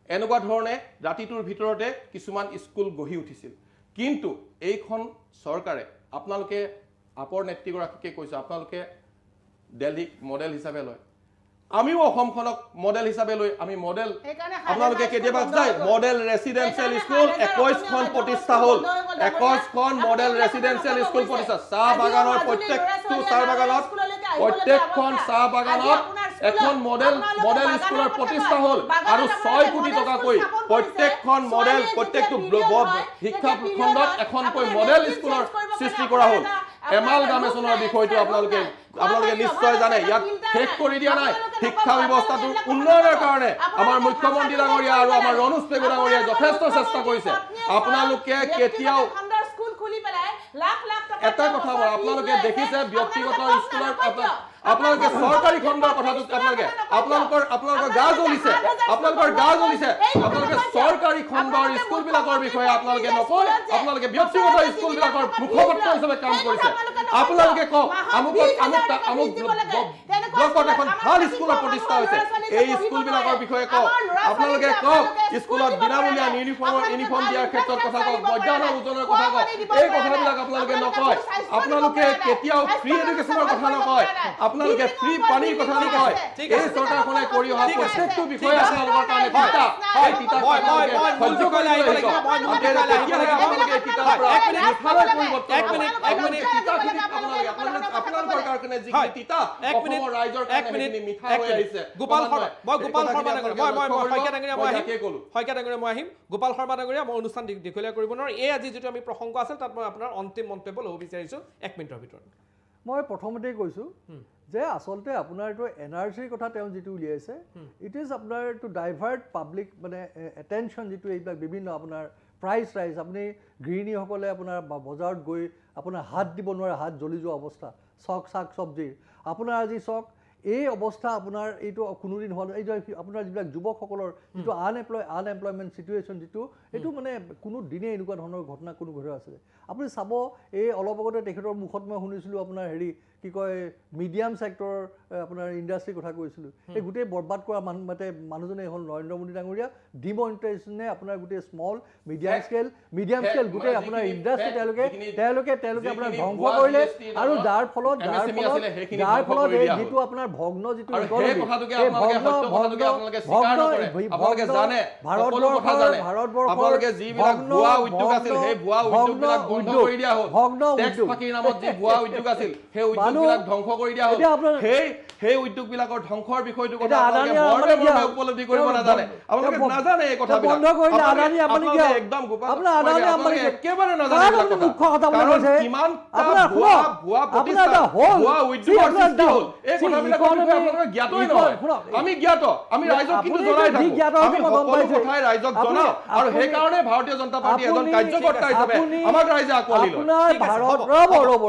এনেকুৱা ধৰণে ৰাতিটোৰ ভিতৰতে কিছুমান স্কুল গঢ়ি উঠিছিল। কিন্তু এইখন চৰকাৰে, আপোনালোকে আপৰ নেত্ৰীগৰাকীকে কৈছে, আপোনালোকে দিল্লীক মডেল হিচাপে লয়, আমিও অসমখনক মডেল হিচাপে লৈ আমি মডেল, আপোনালোকে কেতিয়াবা যায় মডেল ৰেচিডেঞ্চিয়েল স্কুল 21খন প্ৰতিষ্ঠা হ'ল, 21খন মডেল ৰেচিডেঞ্চিয়েল স্কুল প্ৰতিষ্ঠা। চাহ বাগানৰ প্ৰত্যেকখন চাহ বাগানত এখন মডেল স্কুলৰ প্ৰতিষ্ঠা হ'ল। আৰু 6 কোটি টকাকৈ প্ৰত্যেকটো শিক্ষা খণ্ডত এখনকৈ মডেল স্কুলৰ সৃষ্টি কৰা হ'ল। এমালগামেশ্যনৰ বিষয়টো আপোনালোকে নিশ্চয় জানে। ইয়াত শেষ কৰি দিয়া নাই। শিক্ষা ব্যৱস্থাটোৰ উন্নয়নৰ কাৰণে আমাৰ মুখ্যমন্ত্ৰী ডাঙৰীয়া আৰু আমাৰ ৰণোজ পেগু ডাঙৰীয়াই যথেষ্ট চেষ্টা কৰিছে। আপোনালোকে কেতিয়াও এটা কথা আপোনালোকে দেখিছে ব্যক্তিগত স্কুলৰ আপোনালোকে চৰকাৰী খণ্ডৰ কথাটো আপোনালোকৰ গা জ্বলিছে, আপোনালোকে চৰকাৰী খণ্ডৰ স্কুলবিলাকৰ বিষয়ে আপোনালোকে নকয়, আপোনালোকে ব্যক্তিগত স্কুলবিলাকৰ মুখপাত্ৰ হিচাপে কাম কৰিছে। আপোনালোকে কওক আমুক ব্লকত এখন ভাল স্কুলৰ প্ৰতিষ্ঠা হৈছে, এই স্কুলবিলাকৰ বিষয়ে কওক। আপোনালোকে কওক স্কুলত বিনামূলীয়া ইউনিফৰ্ম দিয়াৰ ক্ষেত্ৰত কথা কওক, মধ্যাহ্ন ভোজনৰ কথা কওক। এই কথাবিলাক আপোনালোকে নকয়। আপোনালোকে কেতিয়াও ফ্ৰী এডুকেশ্যনৰ কথা নকয়, আপোনালোকে ফ্ৰী পানীৰ কথা নকয়। এই চৰকাৰখনে কৰি অহা প্ৰত্যেকটো বিষয়ে আপোনালোকৰ কাৰণে গোপাল শৰ্মা ডাঙৰীয়া, মই অনুষ্ঠান দীঘলীয়া কৰিব নোৱাৰো। এই আজি যিটো আমি প্ৰসংগ আছিল তাত মই আপোনাৰ অন্তিম মন্তব্য ল'ব বিচাৰিছো 1 মিনিটৰ ভিতৰত। মই প্ৰথমতেই কৈছোঁ যে আচলতে আপোনাৰ এইটো NRCৰ কথা তেওঁ যিটো উলিয়াইছে, ইট ইজ আপোনাৰ টু ডাইভাৰ্ট পাব্লিক মানে এটেনশ্যন যিটো এইবিলাক বিভিন্ন আপোনাৰ প্ৰাইচ ৰাইজ। আপুনি গৃহিণীসকলে আপোনাৰ বজাৰত গৈ আপোনাৰ হাত দিব নোৱাৰে, হাত জ্বলি যোৱা অৱস্থা, শাক চব্জিৰ আপোনাৰ আজি চাওক এই অৱস্থা আপোনাৰ এইটো কোনোদিন হোৱা এই যে আপোনাৰ যিবিলাক যুৱকসকলৰ যিটো আনএমপ্লয়মেণ্ট চিটুৱেশ্যন যিটো এইটো মানে কোনো দিনে এনেকুৱা ধৰণৰ ঘটনা কোনো ঘটে আছে। আপুনি চাব এই অলপ আগতে তেখেতৰ মুখত মই শুনিছিলোঁ আপোনাৰ কি কয় মিডিয়াম ছেক্টৰৰ আপোনাৰ ইণ্ডাষ্ট্ৰীৰ কথা কৈছিলোঁ। এই গোটেই বৰবাদ কৰা মানুহজনে হ'ল নৰেন্দ্ৰ মোদী ডাঙৰীয়া। ডিমনিটাইজেশ্যনে আপোনাৰ গোটেই স্মল মিডিয়াম স্কেল গোটেই আপোনাৰ ইণ্ডাষ্ট্ৰী তেওঁলোকে আপোনাৰ ধ্বংস কৰিলে। আৰু যাৰ ফলত যিটো আপোনাৰ ভগ্ন যিটো ধ্বংস কৰি দিয়া হ'ল। সেই উদ্যোগবিলাকৰ ধ্বংসৰ বিষয়টো কথা এতিয়া আপোনালোকে আদানী মৰ্মে আমাক মৰ্মে উপলব্ধি কৰিব নাজানে আপোনালোকে নাজানে এই কথাবিলাক বন্ধ কৰিলে আদানী আপুনি কি একদম গোপাল আপোনাৰ আদানী আপোনালোকে আমাক একেবাৰে নাজানে এইবিলাক কথা মুখ্য কথা বুলি কাৰণ কৈছে কিমান আপোনাৰ ভুৱা আপোনাৰ প্ৰতিষ্ঠান এটা হ'ল ভুৱা উদ্যোগৰ সৃষ্টি হ'ল এই কথাবিলাকৰ বিষয়ে আপোনালোকে জ্ঞাতই নহয় আমি জ্ঞাত আমি ৰাইজক কিন্তু জনাই থাকো আমি সকলো কথাই ৰাইজক জনাও আৰু সেইকাৰণে ভাৰতীয় জনতা পাৰ্টি এজন কাৰ্যকৰ্তা হিচাপে আমাক ৰাইজে আঁকোৱালি লয় আপোনাৰ ঠিক আছে, ভাৰত হ'ব, ৰ'ব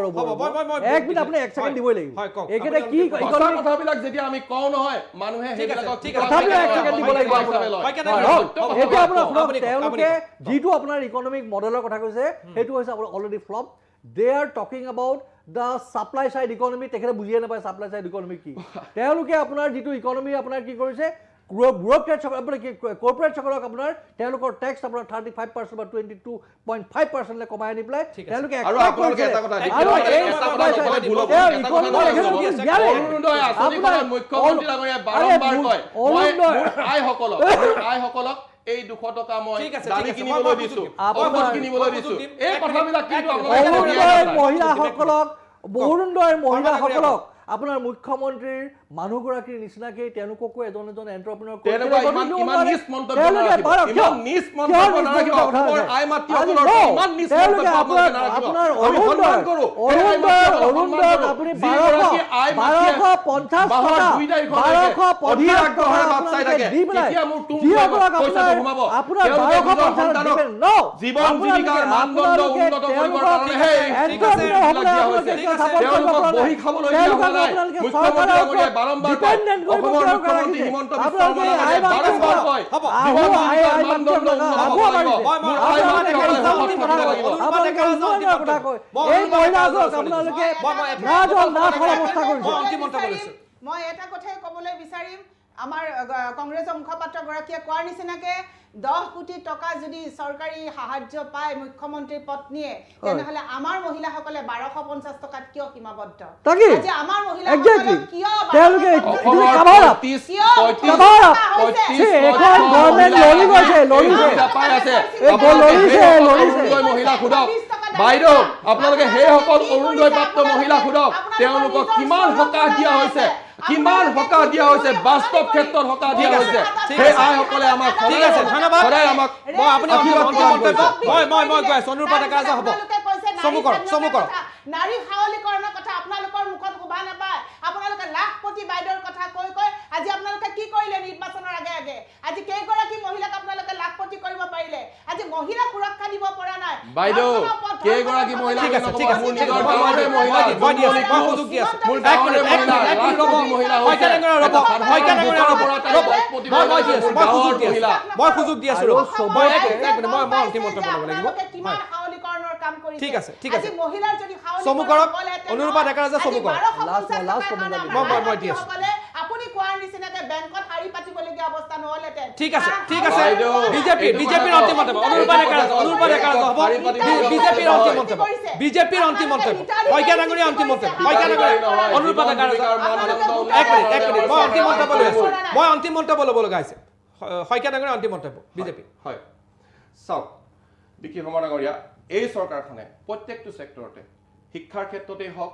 মই এক মিনিট আপুনি এক ছেকেণ্ড দিবই লাগিব হয়, কওক। এইকেইটা কি সঁচা কথাবিলাক যেতিয়া আমি কওঁ নহয় মানুহে ঠিক আছে, সেইবিলাকক ঠিক আছে। তথাপিও এক ছেকেণ্ড দিব লাগিব হিচাপে আপোনাক। লয়। হয়, কেনে হয়, হ'ল? সত্য হ'ব, কথা এতিয়া হ'ব, আপোনাৰ হ'ব, শুনক আপুনি কওক, তেওঁলোকে আপুনি কওক। যিটো আপোনাৰ ইকনমিক মডেলৰ কথা কৈছে সেইটো হৈছে আপোনাৰ already flop they are talking about the supply side economy তেখেতে বুজিয়ে নাপায় ছাপ্লাই ছাইড ইকনমি কি তেওঁলোকে আপোনাৰ যিটো ইকনমি আপোনাৰ কি কৰিছে ব্যুৰ'ক্ৰেটছসকল আপোনাৰ কি কৰ্পৰেটসকলক আপোনাৰ তেওঁলোকৰ টেক্স আপোনাৰ 35% বা 22.5% কমাই আনি পেলাই তেওঁলোকে আৰু আপোনালোকে এটা কথা আৰু এই এটা কথা supply নকয়, side- ভুল হ'ব। তেওঁৰ এটা কথা economy নকয়, তেখেতে ভুল হ'ব। জ্ঞানে। অৰুণোদয় আঁচনিখনত মুখ্যমন্ত্ৰী ডাঙৰীয়াই বাৰম্বাৰ কয় মোৰ আইসকলক এই 200 টকা মই ঠিক আছে, দালি ঠিক আছে, কিনিবলৈ মই দিছো সুযোগ দিম। কিনিবলৈ দিছো দিম। এই এক কথাবিলাক মিনিট, কিন্তু এক মিনিট। আপোনালোকে অৰুণোদয় বুজিয়ে নাপায়। মহিলাসকলক অৰুণোদয় মহিলাসকলক আপোনাৰ মুখ্যমন্ত্ৰীৰ মানুহগৰাকীৰ নিচিনাকে তেওঁলোককো এজন এণ্টাৰপ্ৰেনৰ তেনেকুৱা ইমান নিজ মন্তব্য নাৰাখিব ইমান নিজ মন্তব্য নাৰাখিব অসমৰ আই মাতৃসকলৰ ইমান নিজ মন্তব্য আপোনালোকে নাৰাখিব আমি সন্মান কৰো অৰুণোদয় আপুনি 1250 টকা 1250 আগ্ৰহেৰে বাট চাই থাকে দি পেলাই কেতিয়া মোৰ তুম যিসকলক পইচাটো সোমাব আপোনাৰ তেওঁলোকে নিজৰ 1250 সন্তানক দিবেন ন জীৱন জীৱিকাৰ মানদণ্ড উন্নত কৰিবৰ কাৰণেহে ঠিক আছে, তেওঁলোকক বহি খাবলৈ দিয়া হোৱা নাই মুখ্যমন্ত্ৰী ডাঙৰীয়াই বাৰম্বাৰ কয় অসমৰ মুখ্যমন্ত্ৰী হিমন্ত বিশ্ব শৰ্মা ডাঙৰীয়াই বাৰম্বাৰ কয় হ'ব। জীৱন জীৱিকাৰ মানদণ্ড উন্নত হ'ব লাগিব মোৰ আই মাতৃসকলে শপত কৰিব লাগিব এই মহিলাসকলক আপোনালোকে নাজন নাথৰ অৱস্থা মই কৰিছে অন্তিম মন্তব্য লৈছো। মই এটা কথাই ক'বলৈ বিচাৰিম আমাৰ কংগ্ৰেছৰ মুখপাত্ৰগৰাকীয়ে কোৱাৰ নিচিনাকে 10 কোটি টকা যদি চৰকাৰী সাহায্য পায় মুখ্যমন্ত্ৰীৰ পত্নীয়ে তেনেহ'লে আমাৰ মহিলাসকলে 1250 টকাত কিয় সীমাবদ্ধ তাকে আজি আমাৰ Exactly. মহিলাসকলক কিয় তেওঁলোকে অসমৰ cover up. 35 মহিলা সোধক বাইদেউ আপোনালোকে সেইসকল অৰুণোদয় প্ৰাপ্ত মহিলা সোধক তেওঁলোকক কিমান সকাহ দিয়া হৈছে বাস্তৱ ক্ষেত্ৰত সকাহ দিয়া হৈছে সেই আইসকলে আমাক ঠিক আছে, ধন্যবাদ। সদায় আমাক মই আপুনি আশীৰ্বাদ অন্তিম মন্তব্য মই কৈ আছো অনুৰূপা ডেকা ৰাজা হ'ব চমু কৰক নাৰী সবলীকৰণৰ কথা আপোনালোকৰ মুখত শোভা নাপায় আপোনালোকে লাখপতি বাইদেউৰ কথা কৈ কৈ আজি আপোনালোকে কি কৰিলে নিৰ্বাচনৰ আগে আগে আজি কেইগৰাকী মহিলাক আপোনালোকে লাখপতি কৰিব পাৰিলে আজি মহিলা সুৰক্ষা দিব পৰা নাই বাইদেউ কেইগৰাকী মহিলা ঠিক আছে, ঠিক আছে। মোৰ নিজৰ গাঁৱৰে মহিলা মই দি আছো, মই সুযোগ দি আছো। মোৰ এক গাঁৱৰে মিনিট, মহিলা এক মিনিট, লাখপতি মহিলা শইকীয়া ডাঙৰীয়া ৰ'ব, শইকীয়া ডাঙৰীয়া ৰ'ব, ৰ'ব। মই দি আছো, মই সুযোগ দি আছো। মই সুযোগ দি আছো, ৰ'ব। মই এক মিনিট, মই অন্তিম মন্তব্য ল'ব লাগিব। কিমান হয়। সবলীকৰণৰ কাম কৰিছে ঠিক আছে, ঠিক আছে। আজি মহিলাৰ যদি চমু কৰক, অনুৰূপা ডেকা ৰাজা চমু কৰক। Last comment মই দি আছো। আপুনি কোৱাৰ নিচিনাকে বেংকত শাৰী পাতিবলগীয়া অৱস্থা নহ'লেহেঁতেন ঠিক আছে, ঠিক আছে। বাইদেউ, বিজেপিৰ অন্তিম মন্তব্য অনুৰূপা ডেকা ৰাজা হ'ব বিজেপিৰ অন্তিম মন্তব্য বিজেপিৰ অন্তিম মন্তব্য শইকীয়া ডাঙৰীয়া অন্তিম মন্তব্য শইকীয়া ডাঙৰীয়া অনুৰূপা ডেকা ৰাজা এক মিনিট মই অন্তিম মন্তব্য লৈ আছো মই অন্তিম মন্তব্য ল'ব লগা হৈছে শইকীয়া ডাঙৰীয়া অন্তিম মন্তব্য বিজেপি হয় চাওক বিকি সমান ডাঙৰীয়া এই চৰকাৰখনে প্ৰত্যেকটো ছেক্টৰতে শিক্ষাৰ ক্ষেত্ৰতেই হওক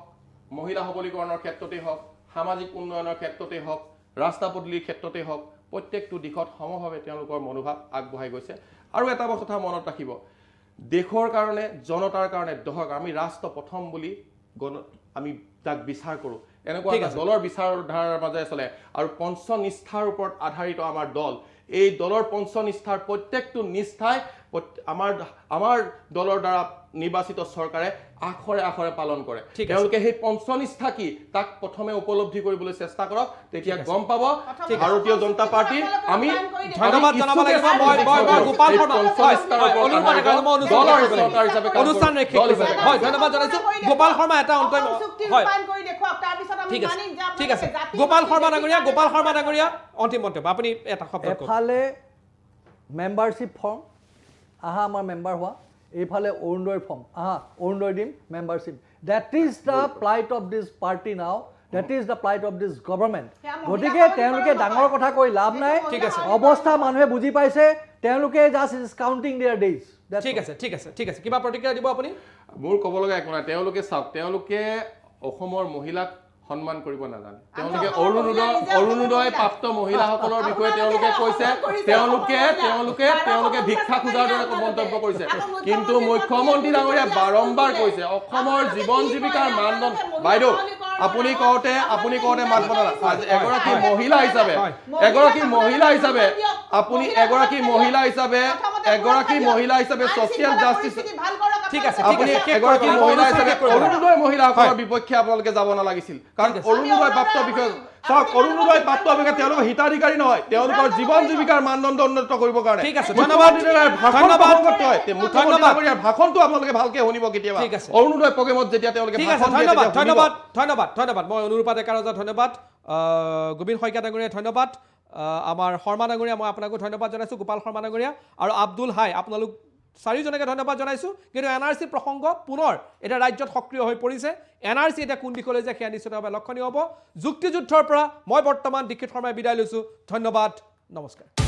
মহিলা সবলীকৰণৰ ক্ষেত্ৰতেই হওক সামাজিক উন্নয়নৰ ক্ষেত্ৰতেই হওক ৰাস্তা পদূলিৰ ক্ষেত্ৰতেই হওক প্ৰত্যেকটো দিশত সমভাৱে তেওঁলোকৰ মনোভাৱ আগবঢ়াই গৈছে আৰু এটা কথা মনত ৰাখিব দেশৰ কাৰণে জনতাৰ কাৰণে দহক আমি ৰাষ্ট্ৰ প্ৰথম বুলি আমি তাক বিচাৰ কৰোঁ এনেকুৱা এটা দলৰ বিচাৰধাৰাৰ মাজেৰে চলে আৰু পঞ্চনিষ্ঠাৰ ওপৰত আধাৰিত আমাৰ দল এই দলৰ পঞ্চনিষ্ঠাৰ প্ৰত্যেকটো নিষ্ঠাই আমাৰ দলৰ দ্বাৰা নিৰ্বাচিত চৰকাৰে আখৰে আখৰে পালন কৰে তেওঁলোকে সেই পঞ্চনিষ্ঠা কি তাক প্ৰথমে উপলব্ধি কৰিবলৈ চেষ্টা কৰক তেতিয়া গম পাব ভাৰতীয় জনতা পাৰ্টি আমি ধন্যবাদ জনাব লাগিব মই গোপাল শৰ্মা অনুৰূপা ডেকা ৰাজা অনুষ্ঠান হয় ধন্যবাদ জনাইছো গোপাল শৰ্মা এটা অন্তম হয় ঠিক আছে গোপাল শৰ্মা ডাঙৰীয়া অন্তিম মন্তব্য আপুনি এটা শব্দ কওক এফালে মেম্বাৰশ্বিপ ফৰ্ম আহা আমাৰ মেম্বাৰ হোৱা এইফালে অৰুণোদয় ফৰ্ম আহা অৰুণোদয় দিম membership that is the প্লাইট of this party now that is the প্লাইট of this government গতিকে তেওঁলোকে ডাঙৰ কথা কৈ লাভ নাই অৱস্থা মানুহে বুজি পাইছে তেওঁলোকে just is counting their days ঠিক আছে কিবা প্ৰতিক্ৰিয়া দিব আপুনি মোৰ ক'ব লগা একো নাই তেওঁলোকে চাওক তেওঁলোকে অসমৰ মহিলাক সন্মান কৰিব নাজানে তেওঁলোকে অৰুণোদয় প্ৰাপ্ত মহিলাসকলৰ বিষয়ে তেওঁলোকে কৈছে তেওঁলোকে ভিক্ষা খোজাৰ দৰে মন্তব্য কৰিছে কিন্তু মুখ্যমন্ত্ৰী ডাঙৰীয়া বাৰম্বাৰ কৈছে অসমৰ জীৱন জীৱিকাৰ মানদণ্ড বাইদেউ আপুনি কওঁতে মাত বনা এগৰাকী মহিলা হিচাপে আপুনি এগৰাকী মহিলা হিচাপে ছচিয়েল জাষ্টিছ ঠিক আছে আপুনি এগৰাকী মহিলা হিচাপে অৰুণোদয় মহিলাসকলৰ বিপক্ষে আপোনালোকে যাব নালাগিছিল কাৰণ অৰুণোদয় প্ৰাপ্ত বিষয় চাওক অৰুণোদয় প্ৰাপ্ত বিষয়ে তেওঁলোকৰ হিতাধিকাৰী নহয় তেওঁলোকৰ জীৱন জীৱিকাৰ মানদণ্ড উন্নত কৰিবৰ কাৰণে ঠিক আছে ধন্যবাদ মুখ্যমন্ত্ৰীৰ ভাষণটো আপোনালোকে ভালকে শুনিব কেতিয়াবা অৰুণোদয় প্ৰগ্ৰেমত যেতিয়া তেওঁলোকে ঠিক আছে ধন্যবাদ মই অনুৰূপা ডেকা ৰজা ধন্যবাদ গোবিন্দ শইকীয়া ডাঙৰীয়া ধন্যবাদ আমাৰ শৰ্মা ডাঙৰীয়া মই আপোনাকো ধন্যবাদ জনাইছোঁ গোপাল শৰ্মা ডাঙৰীয়া আৰু আব্দুল হাই আপোনালোক চাৰিজনকে ধন্যবাদ জনাইছোঁ কিন্তু NRC প্ৰসংগ পুনৰ এটা ৰাজ্যত সক্ৰিয় হৈ পৰিছে NRC এটা কোন দিশলৈ যায় সেয়া নিশ্চিতভাৱে লক্ষণীয় হ'ব যুক্তিযুদ্ধৰ পৰা মই বৰ্তমান দীক্ষিত শৰ্মাই বিদায় লৈছোঁ ধন্যবাদ নমস্কাৰ